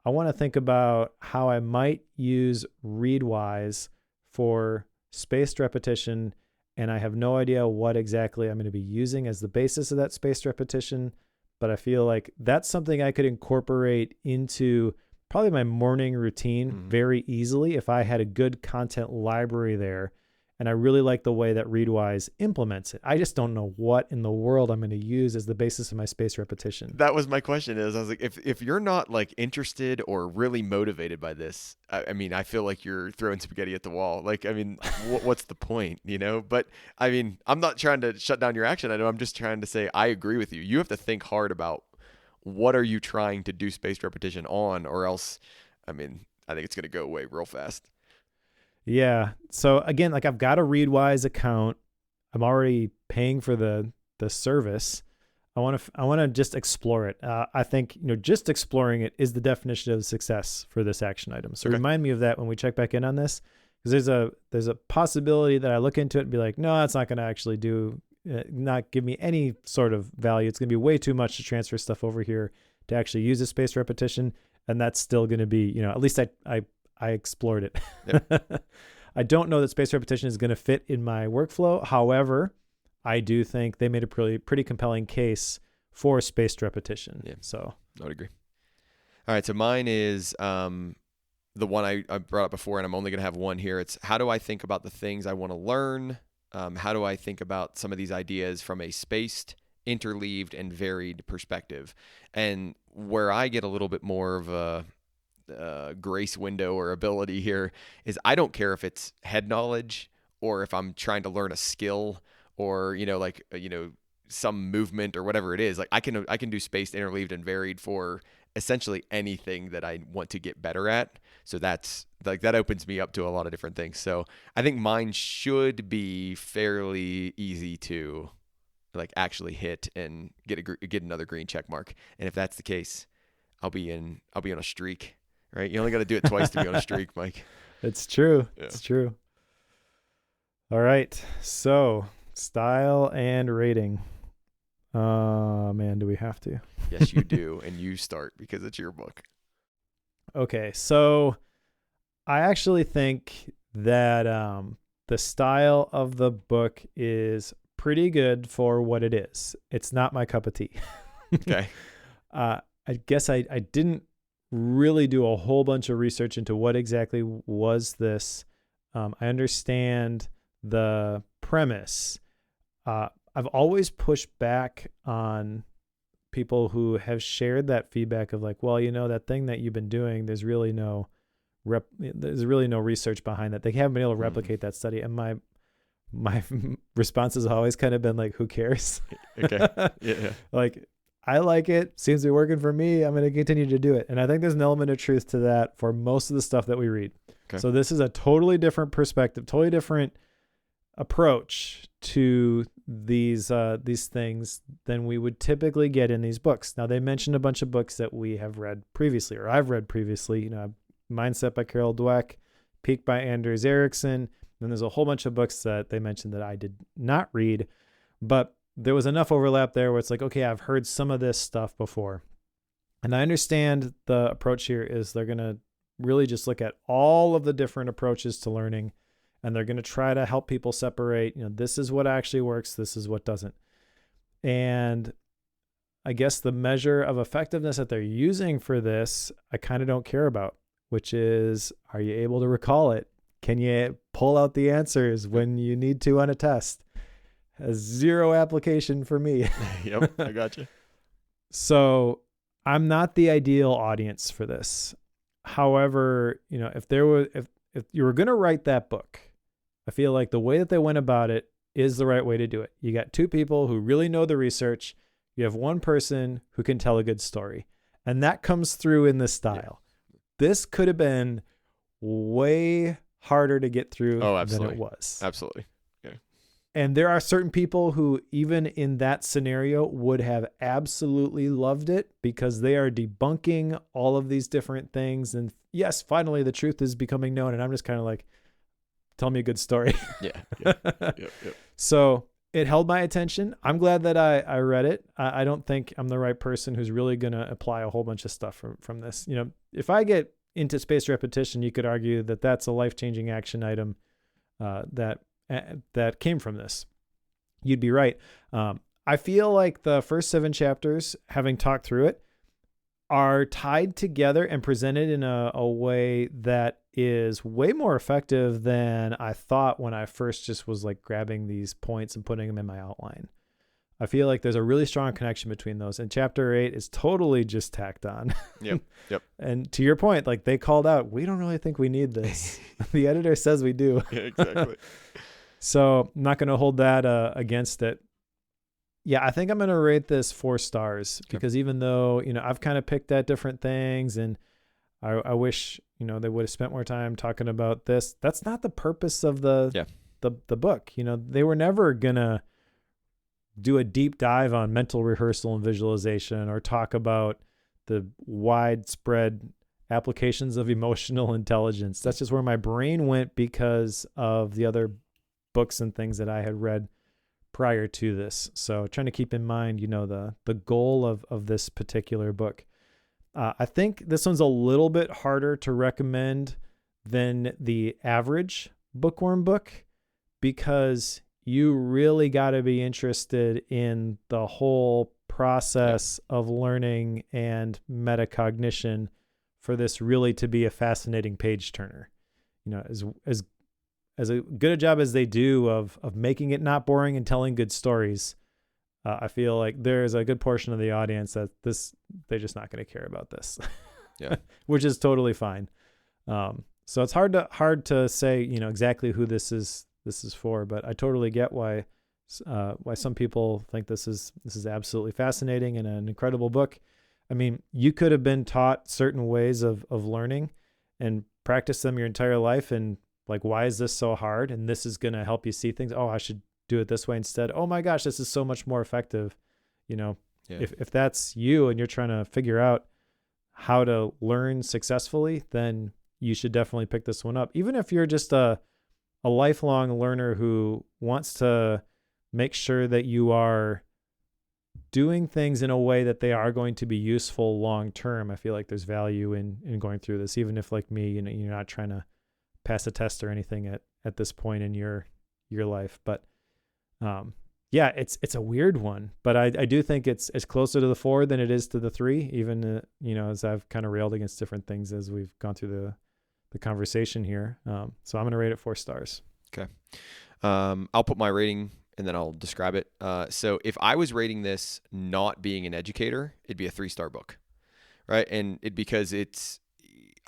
I want to think about how I might use Readwise for spaced repetition and I have no idea what exactly I'm going to be using as the basis of that spaced repetition, but I feel like that's something I could incorporate into probably my morning routine very easily if I had a good content library there. And I really like the way that Readwise implements it. I just don't know what in the world I'm going to use as the basis of my spaced repetition. That was my question. I was like, if you're not like interested or really motivated by this, I mean, I feel like you're throwing spaghetti at the wall. Like, I mean, what's the point, you know? But I mean, I'm not trying to shut down your action. I know I'm just trying to say I agree with you. You have to think hard about what are you trying to do spaced repetition on, or else, I mean, I think it's going to go away real fast. Yeah. So again, like I've got a Readwise account. I'm already paying for the service. I want to just explore it. I think, just exploring it is the definition of success for this action item. So remind me of that when we check back in on this, because there's a possibility that I look into it and be like, no, that's not going to actually not give me any sort of value. It's going to be way too much to transfer stuff over here to actually use a spaced repetition. And that's still going to be, at least I explored it. Yep. I don't know that spaced repetition is going to fit in my workflow. However, I do think they made a pretty compelling case for spaced repetition. Yeah. So I would agree. All right. So mine is the one I brought up before, and I'm only going to have one here. It's how do I think about the things I want to learn? How do I think about some of these ideas from a spaced, interleaved, and varied perspective? And where I get a little bit more of a grace window or ability here is I don't care if it's head knowledge or if I'm trying to learn a skill or, some movement or whatever it is. Like I can do spaced, interleaved, and varied for essentially anything that I want to get better at. So that's like, that opens me up to a lot of different things. So I think mine should be fairly easy to like actually hit and get another green check mark. And if that's the case, I'll be on a streak. Right? You only got to do it twice to be on a streak, Mike. It's true. Yeah. It's true. All right. So, style and rating. Man, do we have to? Yes, you do. And you start because it's your book. Okay. So, I actually think that the style of the book is pretty good for what it is. It's not my cup of tea. Okay. I guess I didn't really do a whole bunch of research into what exactly was this. I understand the premise. I've always pushed back on people who have shared that feedback of like, well, that thing that you've been doing, there's really no research behind that. They haven't been able to replicate that study. And my response has always kind of been like, who cares? Okay. Yeah. Like, I like it. Seems to be working for me. I'm going to continue to do it. And I think there's an element of truth to that for most of the stuff that we read. Okay. So this is a totally different perspective, totally different approach to these things than we would typically get in these books. Now, they mentioned a bunch of books that we have read previously, or I've read previously, Mindset by Carol Dweck, Peak by Anders Ericsson. Then there's a whole bunch of books that they mentioned that I did not read, but there was enough overlap there where it's like, okay, I've heard some of this stuff before. And I understand the approach here is they're going to really just look at all of the different approaches to learning, and they're going to try to help people separate, this is what actually works, this is what doesn't. And I guess the measure of effectiveness that they're using for this, I kind of don't care about, which is, are you able to recall it? Can you pull out the answers when you need to on a test? Has zero application for me. Yep, I got you. So I'm not the ideal audience for this. However, if you were going to write that book, I feel like the way that they went about it is the right way to do it. You got two people who really know the research. You have one person who can tell a good story. And that comes through in the style. Yeah. This could have been way harder to get through than it was. Absolutely. And there are certain people who, even in that scenario, would have absolutely loved it because they are debunking all of these different things. And yes, finally, the truth is becoming known. And I'm just kind of like, tell me a good story. Yeah. Yep. So it held my attention. I'm glad that I read it. I don't think I'm the right person who's really going to apply a whole bunch of stuff from this. If I get into spaced repetition, you could argue that that's a life-changing action item that that came from this. You'd be right. I feel like the first 7 chapters, having talked through it, are tied together and presented in a way that is way more effective than I thought when I first just was like grabbing these points and putting them in my outline. I feel like there's a really strong connection between those. And chapter 8 is totally just tacked on. Yep. And to your point, like they called out, we don't really think we need this. The editor says we do. Yeah, exactly. So I'm not going to hold that against it. Yeah, I think I'm going to rate this 4 stars because even though, I've kind of picked at different things and I wish, they would have spent more time talking about this. That's not the purpose of the book. They were never going to do a deep dive on mental rehearsal and visualization or talk about the widespread applications of emotional intelligence. That's just where my brain went because of the other books and things that I had read prior to this. So trying to keep in mind, the goal of this particular book. I think this one's a little bit harder to recommend than the average bookworm book because you really got to be interested in the whole process of learning and metacognition for this really to be a fascinating page turner. As a good a job as they do of making it not boring and telling good stories, I feel like there's a good portion of the audience that they're just not going to care about this, which is totally fine. So it's hard to say, exactly who this is for, but I totally get why some people think this is absolutely fascinating and an incredible book. I mean, you could have been taught certain ways of learning and practice them your entire life and like, why is this so hard? And this is going to help you see things. Oh, I should do it this way instead. Oh my gosh, this is so much more effective. If that's you and you're trying to figure out how to learn successfully, then you should definitely pick this one up. Even if you're just a lifelong learner who wants to make sure that you are doing things in a way that they are going to be useful long term. I feel like there's value in going through this, even if like me, you're not trying to pass a test or anything at this point in your life. But it's a weird one, but I do think it's closer to the 4 than it is to the 3, even, as I've kind of railed against different things as we've gone through the conversation here. So I'm going to rate it 4 stars. Okay. I'll put my rating and then I'll describe it. So if I was rating this not being an educator, it'd be a 3-star book, right? And because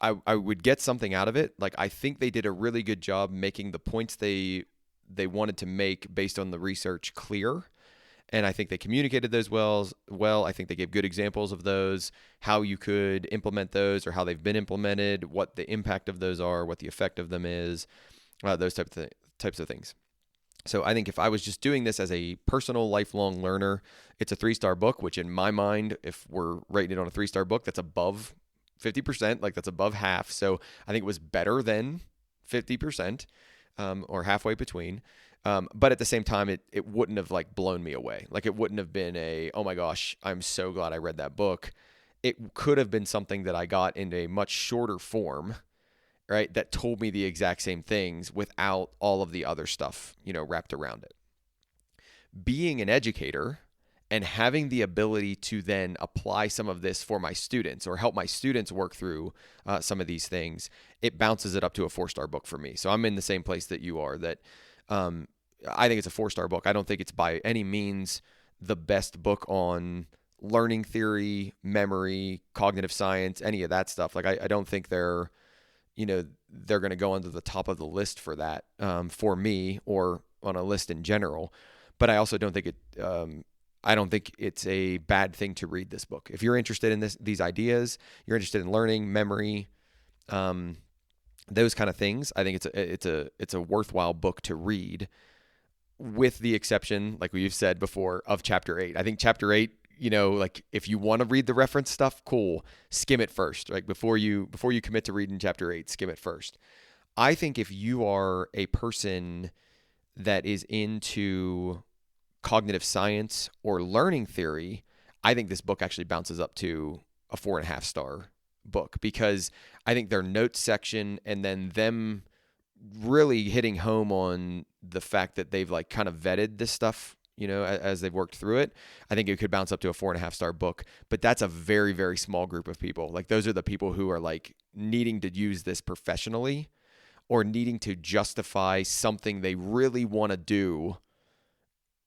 I would get something out of it. Like, I think they did a really good job making the points they wanted to make based on the research clear. And I think they communicated those well. I think they gave good examples of those, how you could implement those or how they've been implemented, what the impact of those are, what the effect of them is, those types of things. So I think if I was just doing this as a personal lifelong learner, it's a 3-star book, which in my mind, if we're rating it on a 3-star book, that's above 50%, like that's above half. So I think it was better than 50%, or halfway between. But at the same time, it wouldn't have like blown me away. Like it wouldn't have been oh my gosh, I'm so glad I read that book. It could have been something that I got in a much shorter form, right? That told me the exact same things without all of the other stuff, wrapped around it. Being an educator and having the ability to then apply some of this for my students or help my students work through some of these things, it bounces it up to a 4-star book for me. So I'm in the same place that you are, that I think it's a 4-star book. I don't think it's by any means the best book on learning theory, memory, cognitive science, any of that stuff. Like I don't think they're going to go under the top of the list for that for me or on a list in general. But I also don't think I don't think it's a bad thing to read this book. If you're interested in these ideas, you're interested in learning, memory, those kind of things, I think it's a worthwhile book to read, with the exception, like we've said before, of chapter 8. I think chapter 8, like if you want to read the reference stuff, cool, skim it first. Like before you commit to reading chapter 8, skim it first. I think if you are a person that is into cognitive science or learning theory, I think this book actually bounces up to a 4.5-star book, because I think their notes section and then them really hitting home on the fact that they've like kind of vetted this stuff, as they've worked through it. I think it could bounce up to a 4.5-star book, but that's a very, very small group of people. Like those are the people who are like needing to use this professionally or needing to justify something they really want to do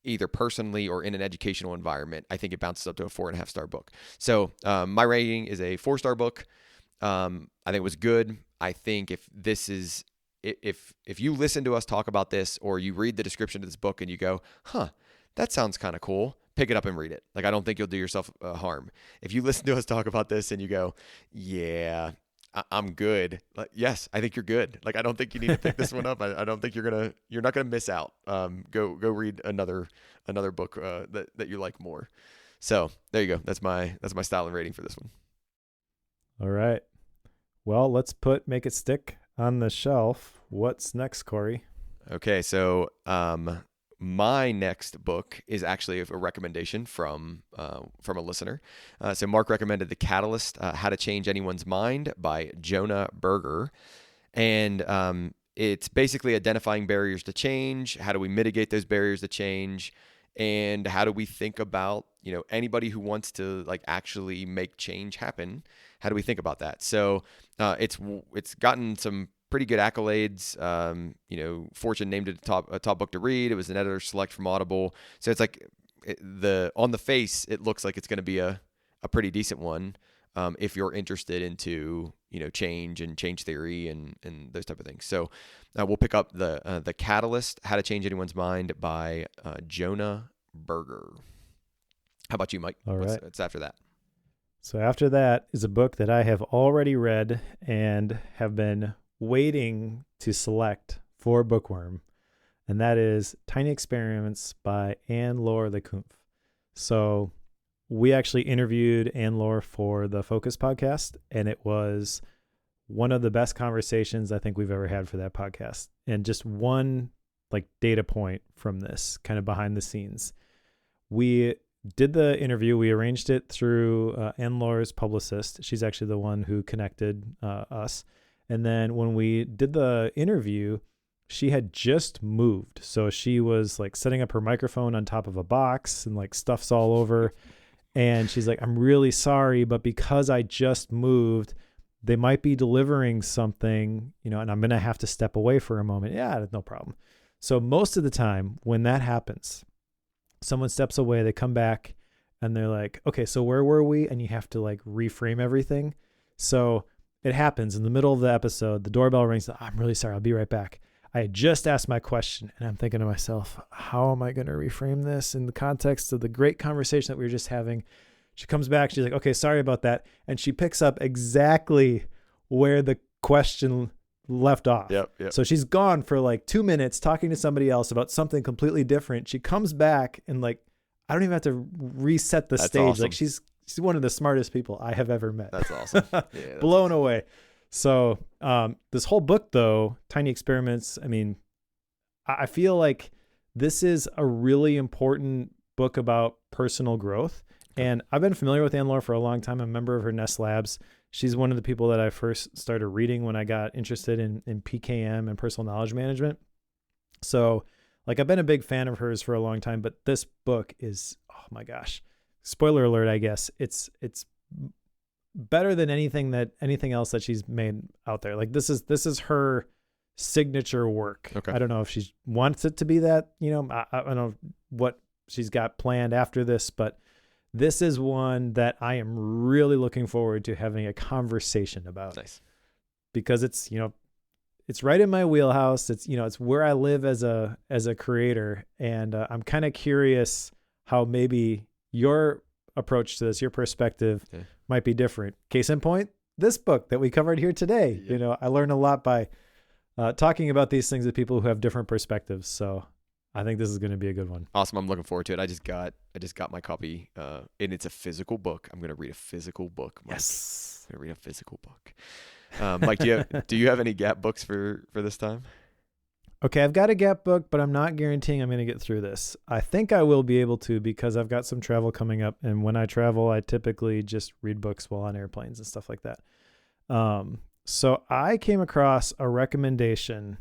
either personally or in an educational environment. I think it bounces up to a 4.5-star book. So my rating is a 4-star book. I think it was good. I think if you listen to us talk about this or you read the description of this book and you go, that sounds kind of cool, pick it up and read it. Like, I don't think you'll do yourself harm. If you listen to us talk about this and you go, yeah, I'm good. Like, yes, I think you're good. Like, I don't think you need to pick this one up. I don't think you're not gonna miss out. Go read another book that you like more. So there you go. That's my style and rating for this one. All right. Well, let's make it stick on the shelf. What's next, Cory? Okay, so my next book is actually a recommendation from a listener. So Mark recommended The Catalyst, How to Change Anyone's Mind by Jonah Berger. And it's basically identifying barriers to change. How do we mitigate those barriers to change? And how do we think about, anybody who wants to like actually make change happen? How do we think about that? So it's gotten some pretty good accolades. Fortune named it a top book to read. It was an editor's select from Audible. So it's like on the face, it looks like it's going to be a pretty decent one if you're interested into change and change theory and those type of things. So we'll pick up the Catalyst: How to Change Anyone's Mind by Jonah Berger. How about you, Mike? All right. What's after that? So after that is a book that I have already read and have been waiting to select for Bookworm, and that is Tiny Experiments by Anne-Laure Lecumpf. So we actually interviewed Anne-Laure for the Focus podcast, and it was one of the best conversations I think we've ever had for that podcast. And just one like data point from this kind of behind the scenes. We did the interview. We arranged it through Anne-Laure's publicist. She's actually the one who connected us. And then when we did the interview, she had just moved. So she was like setting up her microphone on top of a box and like stuff's all over. And she's like, I'm really sorry, but because I just moved, they might be delivering something, and I'm going to have to step away for a moment. Yeah, no problem. So most of the time when that happens, someone steps away, they come back and they're like, okay, so where were we? And you have to like reframe everything. So it happens in the middle of the episode, the doorbell rings. I'm really sorry. I'll be right back. I had just asked my question and I'm thinking to myself, how am I going to reframe this in the context of the great conversation that we were just having? She comes back. She's like, okay, sorry about that. And she picks up exactly where the question left off. Yep. So she's gone for like 2 minutes talking to somebody else about something completely different. She comes back and like, I don't even have to reset the stage. Awesome. Like she's one of the smartest people I have ever met. That's awesome. Yeah, Blown away. So this whole book though, Tiny Experiments, I mean, I feel like this is a really important book about personal growth. And I've been familiar with Anne-Laure for a long time. I'm a member of her Nest Labs. She's one of the people that I first started reading when I got interested in PKM and personal knowledge management. So like I've been a big fan of hers for a long time, but this book is, oh my gosh, spoiler alert, I guess. It's better than anything else that she's made out there. Like this is her signature work. Okay. I don't know if she wants it to be that, I don't know what she's got planned after this, but this is one that I am really looking forward to having a conversation about. Nice. Because it's, it's right in my wheelhouse. It's, it's where I live as a creator. And I'm kind of curious how maybe your approach to this, your perspective might be different. Case in point, this book that we covered here today. Yeah. I learned a lot by talking about these things with people who have different perspectives. So I think this is going to be a good one. Awesome. I'm looking forward to it. I just got my copy, and it's a physical book. I'm going to read a physical book, Mike. Yes. I'm going to read a physical book. Mike, do you have any Gap books for this time? Okay, I've got a Gap book, but I'm not guaranteeing I'm going to get through this. I think I will be able to because I've got some travel coming up, and when I travel, I typically just read books while on airplanes and stuff like that. So I came across a recommendation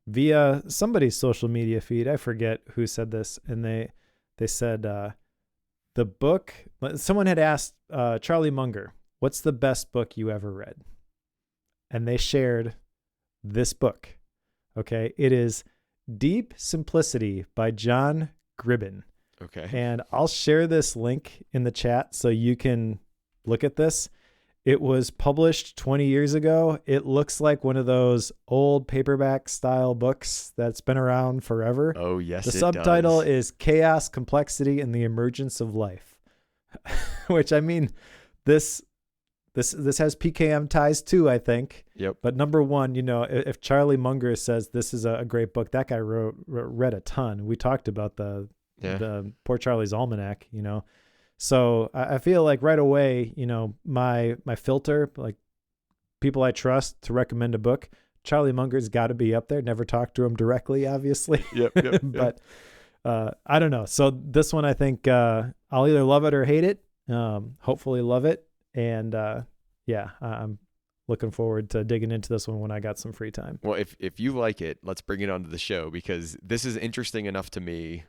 via somebody's social media feed. I forget who said this, and they said the book. Someone had asked Charlie Munger, "What's the best book you ever read?" And they shared this book. Okay, it is Deep Simplicity by John Gribben. Okay. And I'll share this link in the chat so you can look at this. It was published 20 years ago. It looks like one of those old paperback style books that's been around forever. Oh, yes, The subtitle does. is Chaos, Complexity, and the Emergence of Life. Which, I mean, this has PKM ties too, I think. Yep. But number one, if Charlie Munger says this is a great book, that guy read a ton. We talked about the Poor Charlie's Almanac, So I feel like right away, my filter, like people I trust to recommend a book, Charlie Munger's got to be up there. Never talked to him directly, obviously. Yep. But I don't know. So this one, I think I'll either love it or hate it. Hopefully love it. And I'm looking forward to digging into this one when I got some free time. Well, if you like it, let's bring it onto the show, because this is interesting enough to me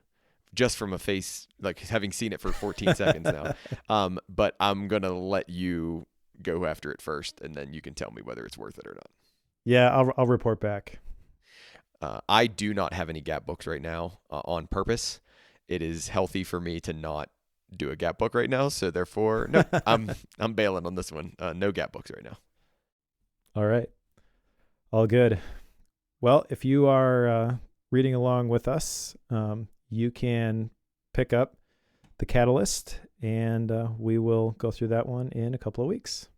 just from a face, like having seen it for 14 seconds now. But I'm going to let you go after it first, and then you can tell me whether it's worth it or not. Yeah, I'll report back. I do not have any Gap books right now on purpose. It is healthy for me to not do a Gap book right now, so therefore, no, I'm bailing on this one. No Gap books right now. All right, all good. Well, if you are reading along with us, you can pick up The Catalyst, and we will go through that one in a couple of weeks.